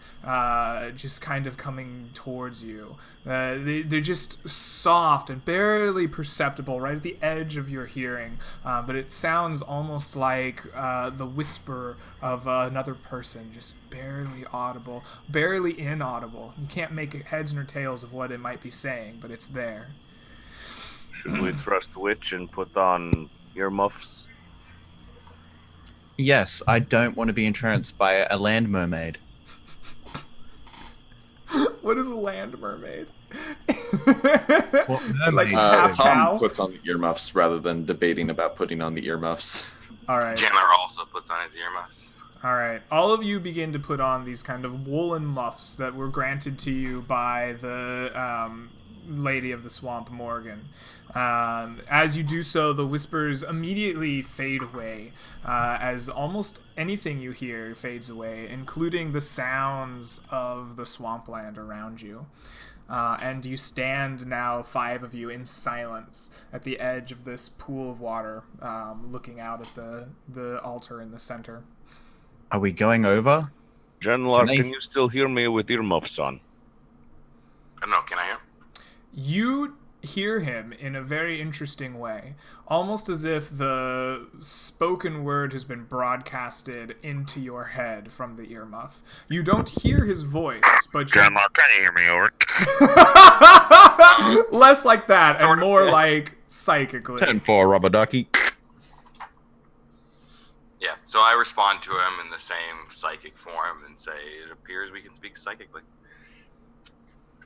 just kind of coming towards you. They're just soft and barely perceptible right at the edge of your hearing, but it sounds almost like the whisper of another person, just barely audible, barely inaudible. You can't make heads nor tails of what it might be saying, but it's there. Should we trust the witch and put on earmuffs? Yes, I don't want to be entranced by a land mermaid. What is a land mermaid? What mermaid? Like half Tom cow? puts on the earmuffs rather than debating about putting on the earmuffs. All right. Chandler also puts on his earmuffs. All right. All of you begin to put on these kind of woolen muffs that were granted to you by the lady of the swamp, Morgan. As you do so, the whispers immediately fade away, as almost anything you hear fades away, including the sounds of the swampland around you. And you stand now, 5 of you, in silence at the edge of this pool of water, looking out at the altar in the center. Are we going over? General, can you still hear me with earmuffs on? I don't know, can I hear? You hear him in a very interesting way, almost as if the spoken word has been broadcasted into your head from the earmuff. You don't hear his voice, but you... General, can you hear me over? Less like that, and more like psychically. 10-4, rubber ducky. Yeah, so I respond to him in the same psychic form and say, it appears we can speak psychically.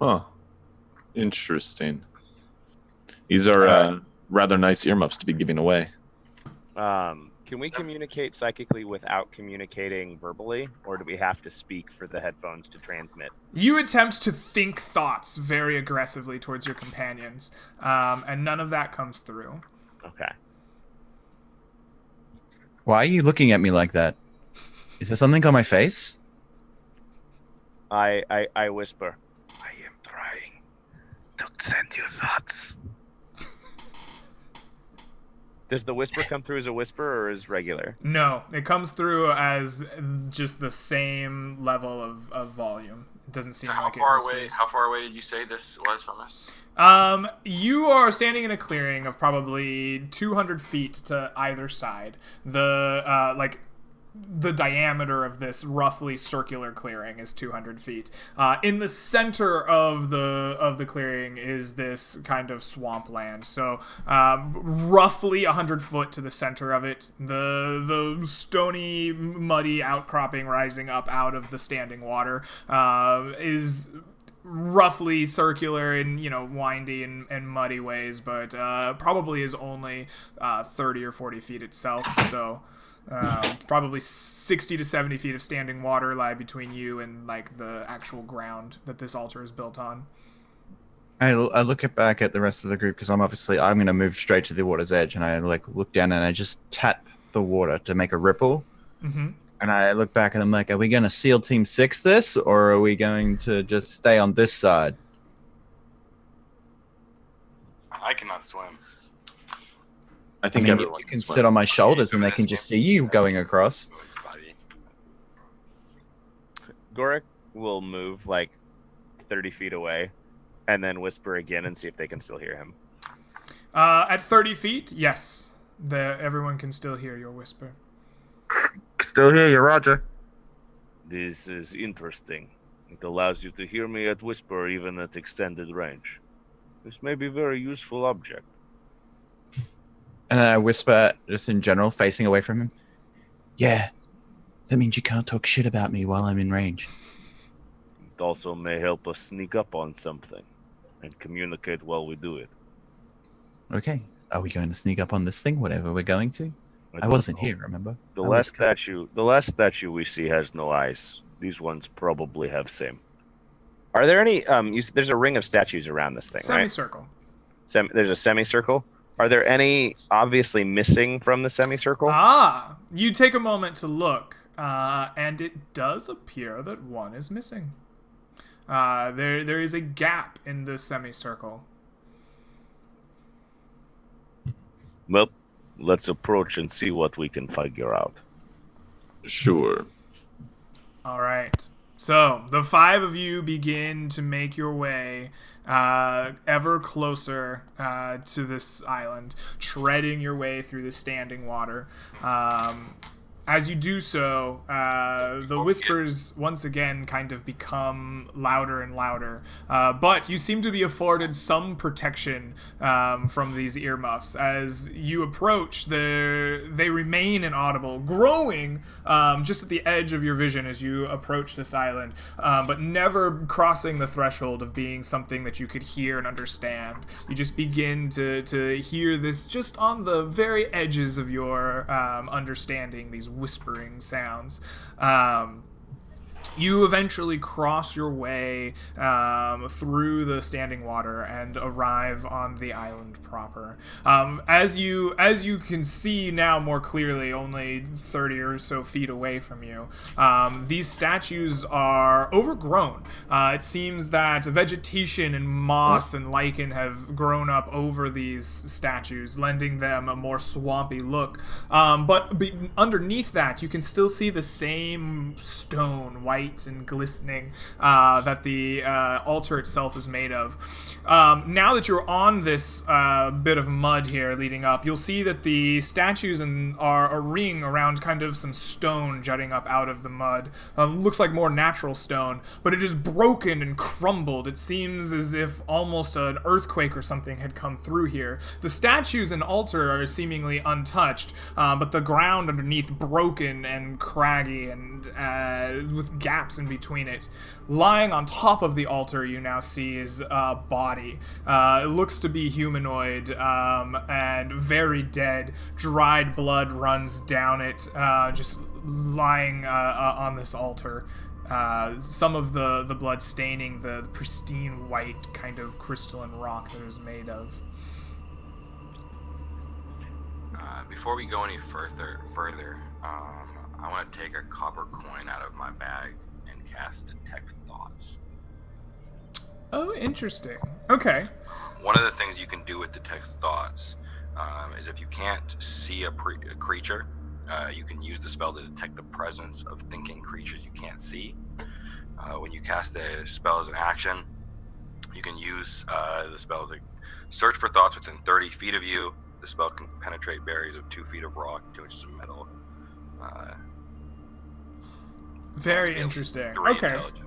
Huh. Interesting. These are rather nice earmuffs to be giving away. Can we communicate psychically without communicating verbally, or do we have to speak for the headphones to transmit? You attempt to think thoughts very aggressively towards your companions, and none of that comes through. Okay. Why are you looking at me like that? Is there something on my face? I whisper, I am trying to send you thoughts. Does the whisper come through as a whisper or as regular? No, it comes through as just the same level of volume. It doesn't seem So how like far it away? whispers. How far away did you say this was from us? You are standing in a clearing of probably 200 feet to either side. The diameter of this roughly circular clearing is 200 feet. In the center of the clearing is this kind of swampland. So roughly 100 foot to the center of it, the stony, muddy outcropping rising up out of the standing water is roughly circular and, windy and muddy ways, but probably is only 30 or 40 feet itself. So probably 60 to 70 feet of standing water lie between you and like the actual ground that this altar is built on. I look back at the rest of the group because I'm going to move straight to the water's edge, and I look down and I just tap the water to make a ripple. Mm-hmm. And I look back and I'm like, are we going to SEAL Team 6 this, or are we going to just stay on this side? I cannot swim. I think you everyone can swim. sit on my shoulders and they can just see you going across. Gorik will move like 30 feet away and then whisper again and see if they can still hear him. At 30 feet, yes. Everyone can still hear your whisper. Still hear you, Roger. This is interesting. It allows you to hear me at whisper even at extended range. This may be a very useful object. And then I whisper, just in general, facing away from him. Yeah, that means you can't talk shit about me while I'm in range. It also may help us sneak up on something and communicate while we do it. Okay, are we going to sneak up on this thing, whatever we're going to? I don't wasn't know. here, remember? The I last was statue we see has no eyes. These ones probably have same. Are there any? There's a ring of statues around this thing, right? Semicircle. There's a semicircle. Are there any obviously missing from the semicircle? You take a moment to look, and it does appear that one is missing. There is a gap in this semicircle. Well, let's approach and see what we can figure out. Sure. All right. So the five of you begin to make your way ever closer to this island, treading your way through the standing water. As you do so, the whispers once again kind of become louder and louder. But you seem to be afforded some protection from these earmuffs. As you approach, they remain inaudible, growing just at the edge of your vision as you approach this island, but never crossing the threshold of being something that you could hear and understand. You just begin to hear this just on the very edges of your understanding, these whispering sounds. You eventually cross your way through the standing water and arrive on the island proper. As you can see now more clearly, only 30 or so feet away from you, these statues are overgrown. It seems that vegetation and moss and lichen have grown up over these statues, lending them a more swampy look. But underneath that, you can still see the same stone, white and glistening, that the altar itself is made of. Now that you're on this bit of mud here leading up, you'll see that the statues are a ring around kind of some stone jutting up out of the mud. Looks like more natural stone, but it is broken and crumbled. It seems as if almost an earthquake or something had come through here. The statues and altar are seemingly untouched, but the ground underneath broken and craggy and with gaps in between it. Lying on top of the altar you now see is a body. It looks to be humanoid and very dead. Dried blood runs down it, just lying on this altar. Some of the blood staining the pristine white kind of crystalline rock that it is made of. Before we go any further, I want to take a copper coin out of my bag and cast Detect Thoughts. Oh, interesting. Okay. One of the things you can do with Detect Thoughts is if you can't see a creature, you can use the spell to detect the presence of thinking creatures you can't see. When you cast a spell as an action, you can use the spell to search for thoughts within 30 feet of you. The spell can penetrate barriers of 2 feet of rock, 2 inches of metal. Very interesting. 3 Okay. intelligence.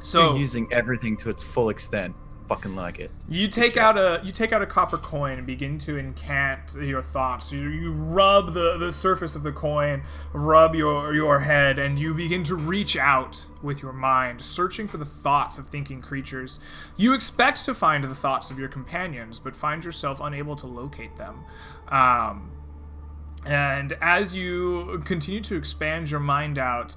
So You're using everything to its full extent. fucking like it. You take out a copper coin and begin to incant your thoughts. You rub the surface of the coin, rub your head, and you begin to reach out with your mind, searching for the thoughts of thinking creatures. You expect to find the thoughts of your companions, but find yourself unable to locate them. And as you continue to expand your mind out,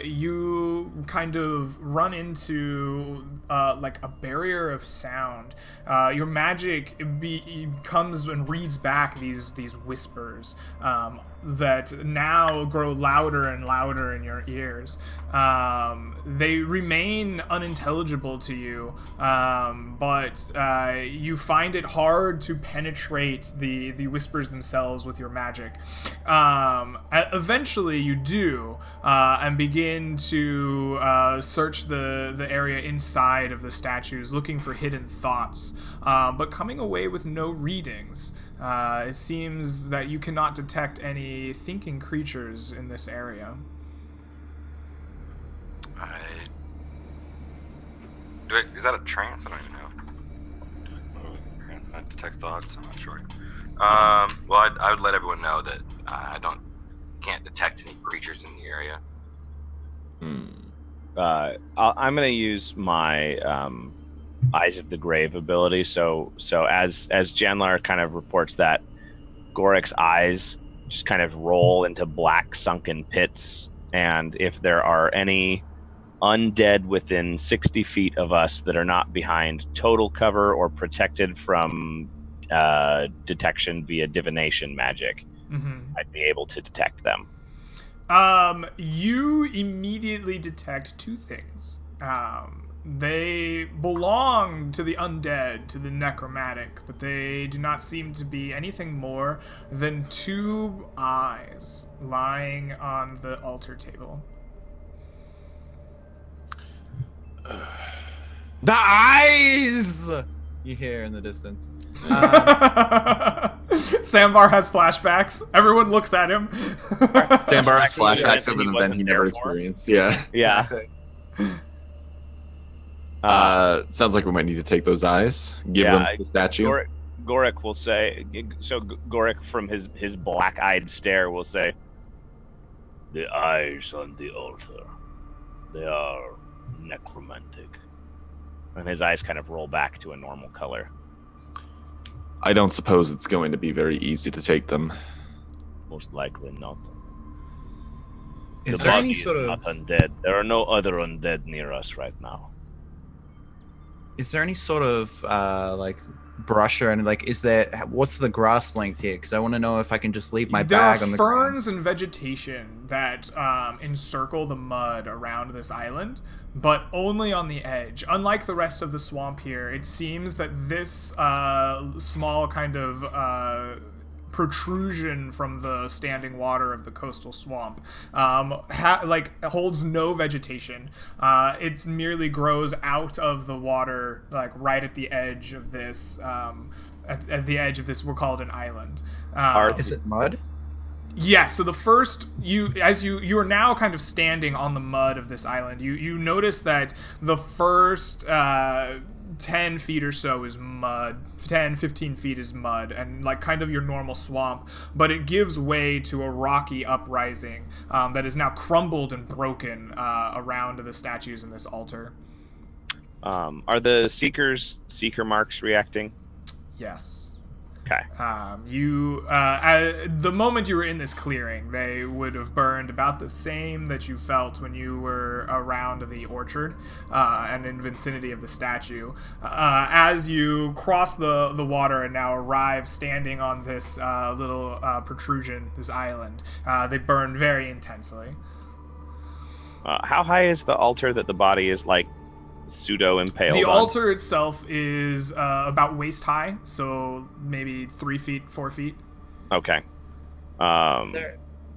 you kind of run into like a barrier of sound. Your magic comes and reads back these whispers that now grow louder and louder in your ears. They remain unintelligible to you, but you find it hard to penetrate the whispers themselves with your magic. Eventually you do, and begin to search the area inside of the statues, looking for hidden thoughts, but coming away with no readings. It seems that you cannot detect any thinking creatures in this area. Is that a trance? I don't even know. Detect thoughts? I'm not sure. Well, I would let everyone know that I can't detect any creatures in the area. I'm going to use my Eyes of the Grave ability. So as Janlar kind of reports that Gorik's eyes just kind of roll into black sunken pits, and if there are any undead within 60 feet of us that are not behind total cover or protected from detection via divination magic, I'd be able to detect them. You immediately detect two things. They belong to the undead, to the necromantic, but they do not seem to be anything more than two eyes lying on the altar table. The eyes! You hear in the distance. Sambar has flashbacks. Everyone looks at him. Sambar has flashbacks of He an event wasn't he there never for. experienced. Yeah. Yeah. Sounds like we might need to take those eyes, give them to the statue. Gorik will say, so Gorik from his black-eyed stare will say, "The eyes on the altar, they are necromantic." And his eyes kind of roll back to a normal color. I don't suppose it's going to be very easy to take them. Most likely not. Is The there body any sort is of not undead. There are no other undead near us right now. Is there any sort of like brush or anything? Like, what's the grass length here? Because I want to know if I can just leave my bag on the There are ground. ferns and vegetation that encircle the mud around this island, but only on the edge. Unlike the rest of the swamp here, it seems that this small kind of protrusion from the standing water of the coastal swamp holds no vegetation. It merely grows out of the water, like right at the edge of this at the edge of this, we'll call it an island. Is it mud? Yeah, so the first, you are now kind of standing on the mud of this island. You notice that the first 10 feet or so is mud, 10, 15 feet is mud, and like kind of your normal swamp, but it gives way to a rocky uprising that is now crumbled and broken around the statues in this altar. Are the seeker marks reacting? Yes. Okay. The moment you were in this clearing, they would have burned about the same that you felt when you were around the orchard and in vicinity of the statue. As you cross the water and now arrive standing on this little protrusion, this island, they burn very intensely. How high is the altar that the body is like pseudo impaled The on? altar itself is about waist high, so maybe 3 feet, 4 feet. Okay.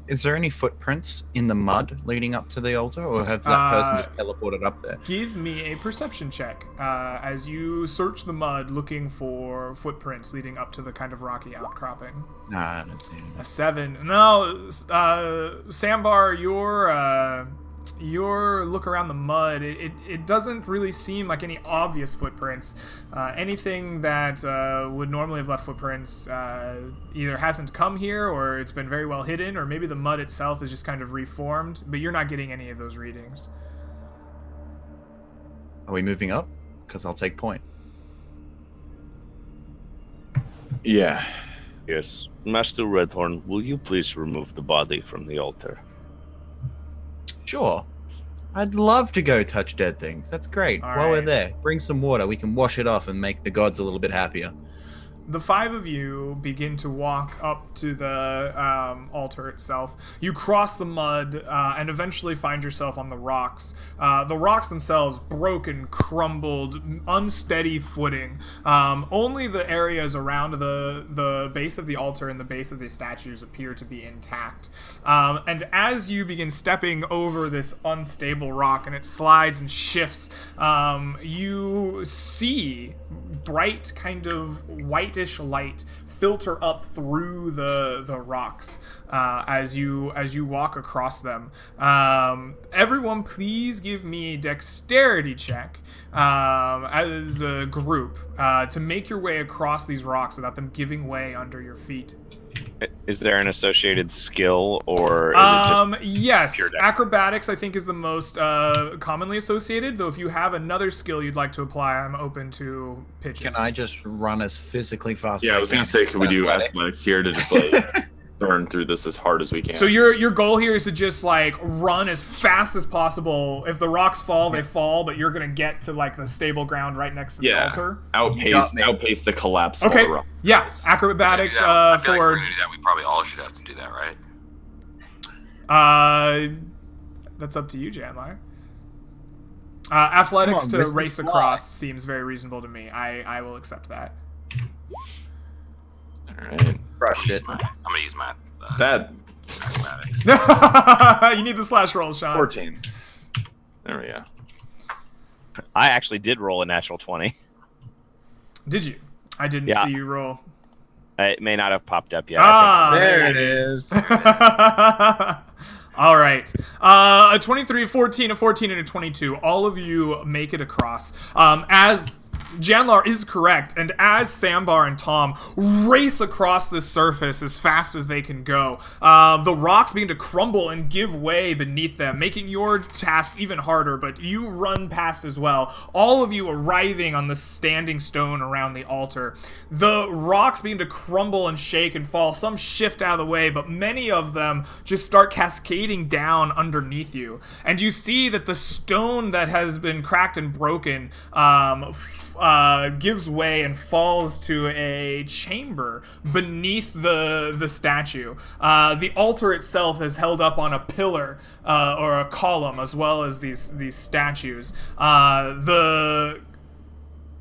Is there any footprints in the mud leading up to the altar, or have that person just teleported up there? Give me a perception check as you search the mud looking for footprints leading up to the kind of rocky outcropping. Nah, I don't see anything. A 7. No, Sambar, your look around the mud, it doesn't really seem like any obvious footprints. Anything that would normally have left footprints either hasn't come here, or it's been very well hidden, or maybe the mud itself is just kind of reformed, but you're not getting any of those readings. Are we moving up? Because I'll take point. Yeah. Yes. Master Redhorn, will you please remove the body from the altar? Sure. I'd love to go touch dead things. That's great. All While we're right. there, bring some water. We can wash it off and make the gods a little bit happier. The five of you begin to walk up to the altar itself. You cross the mud and eventually find yourself on the rocks. The rocks themselves, broken, crumbled, unsteady footing. Only the areas around the base of the altar and the base of the statues appear to be intact. And as you begin stepping over this unstable rock and it slides and shifts, you see bright kind of whitish light filter up through the rocks as you walk across them. Everyone, please give me a dexterity check as a group to make your way across these rocks without them giving way under your feet. Is there an associated skill, or is it just yes, pure dex? acrobatics I think is the most commonly associated, though if you have another skill you'd like to apply, I'm open to pitches. Can I just run as physically fast as Yeah, I was can? gonna say, could we do athletics here to just like burn through this as hard as we can? So your goal here is to just like run as fast as possible. If the rocks fall, they fall, but you're gonna get to like the stable ground right next to the altar. outpace the collapse. Okay. Of the rock. Yeah, acrobatics I feel like for we're gonna do that. We probably all should have to do that, right? that's up to you, Janlar. Athletics Come to on, risk race and across seems very reasonable to me. I will accept that. All right. Crushed it. I'm gonna use my That mathematics. You need the slash roll, Sean. 14. There we go. I actually did roll a natural 20. Did you? I didn't Yeah. see you roll. It may not have popped up yet. Ah, There it is. All right. A 23, 14, a 14, and a 22. All of you make it across. As Janlar is correct, and as Sambar and Tom race across this surface as fast as they can go, the rocks begin to crumble and give way beneath them, making your task even harder, but you run past as well, all of you arriving on the standing stone around the altar. The rocks begin to crumble and shake and fall. Some shift out of the way, but many of them just start cascading down underneath you. And you see that the stone that has been cracked and broken gives way and falls to a chamber beneath the statue. The altar itself is held up on a pillar or a column, as well as these statues.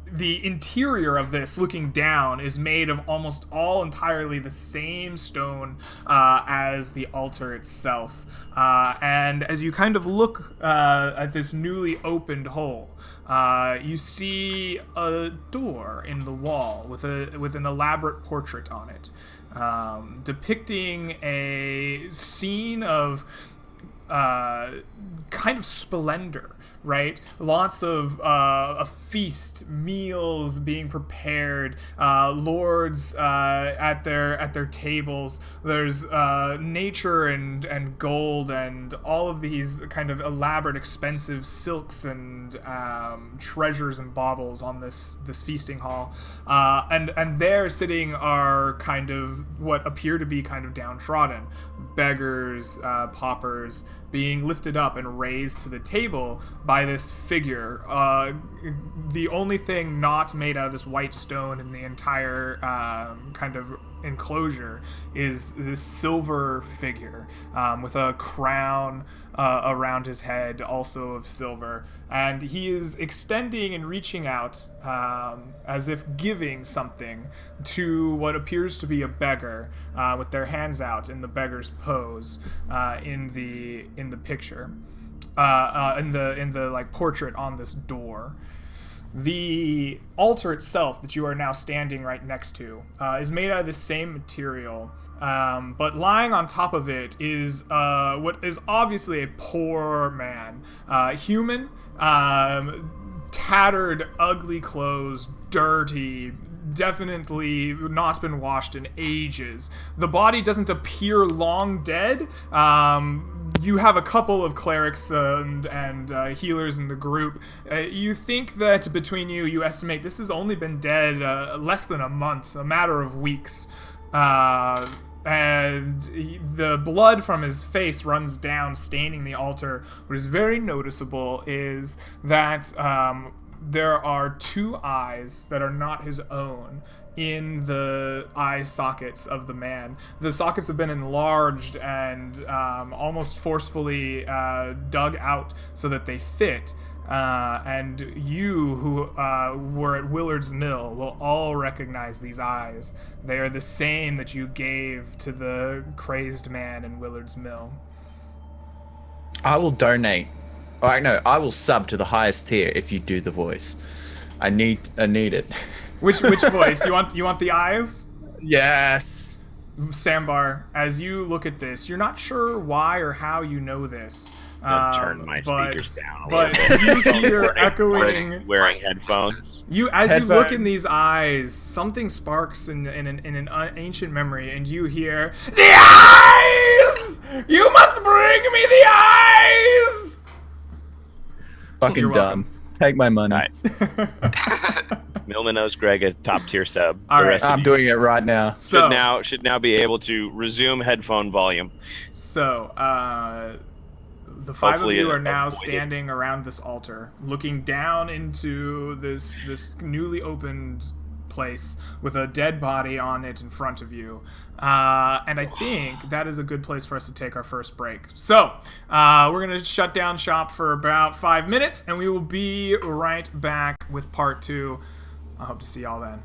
The interior of this, looking down, is made of almost all entirely the same stone as the altar itself. And as you kind of look at this newly opened hole, you see a door in the wall with an elaborate portrait on it, depicting a scene of kind of splendor, right? Lots of a feast, meals being prepared, lords at their tables. There's nature and gold and all of these kind of elaborate, expensive silks and treasures and baubles on this feasting hall. And there sitting are kind of what appear to be kind of downtrodden beggars, paupers, being lifted up and raised to the table by this figure. The only thing not made out of this white stone in the entire kind of enclosure is this silver figure with a crown around his head, also of silver. And he is extending and reaching out as if giving something to what appears to be a beggar with their hands out in the beggar's pose in the picture, in the like portrait on this door. The altar itself that you are now standing right next to is made out of the same material, but lying on top of it is what is obviously a poor man, human, tattered, ugly clothes, dirty, definitely not been washed in ages. The body doesn't appear long dead. You have a couple of clerics and healers in the group. You think that between you estimate this has only been dead less than a month, a matter of weeks. And the blood from his face runs down, staining the altar. What is very noticeable is that there are 2 eyes that are not his own in the eye sockets of the man. The sockets have been enlarged and almost forcefully dug out so that they fit. And you who were at Willard's Mill will all recognize these eyes. They are the same that you gave to the crazed man in Willard's Mill. I will donate. I will sub to the highest tier if you do the voice. I need it. Which voice? You want the eyes? Yes. Sambar, as you look at this, you're not sure why or how you know this. I'll turn my speakers down a but little bit. you hear echoing. Wearing headphones. You look in these eyes, something sparks in an ancient memory, and you hear the eyes. You must bring me the eyes. Fucking You're dumb. Take my money. All right. Millman owes Greg a top tier sub. All right. I'm doing it right now. Should now be able to resume headphone volume. So, the 5 Hopefully of you are it now avoided. standing around this altar, looking down into this newly opened place with a dead body on it in front of you. And I think that is a good place for us to take our first break. So, we're going to shut down shop for about 5 minutes, and we will be right back with part 2. I hope to see y'all then.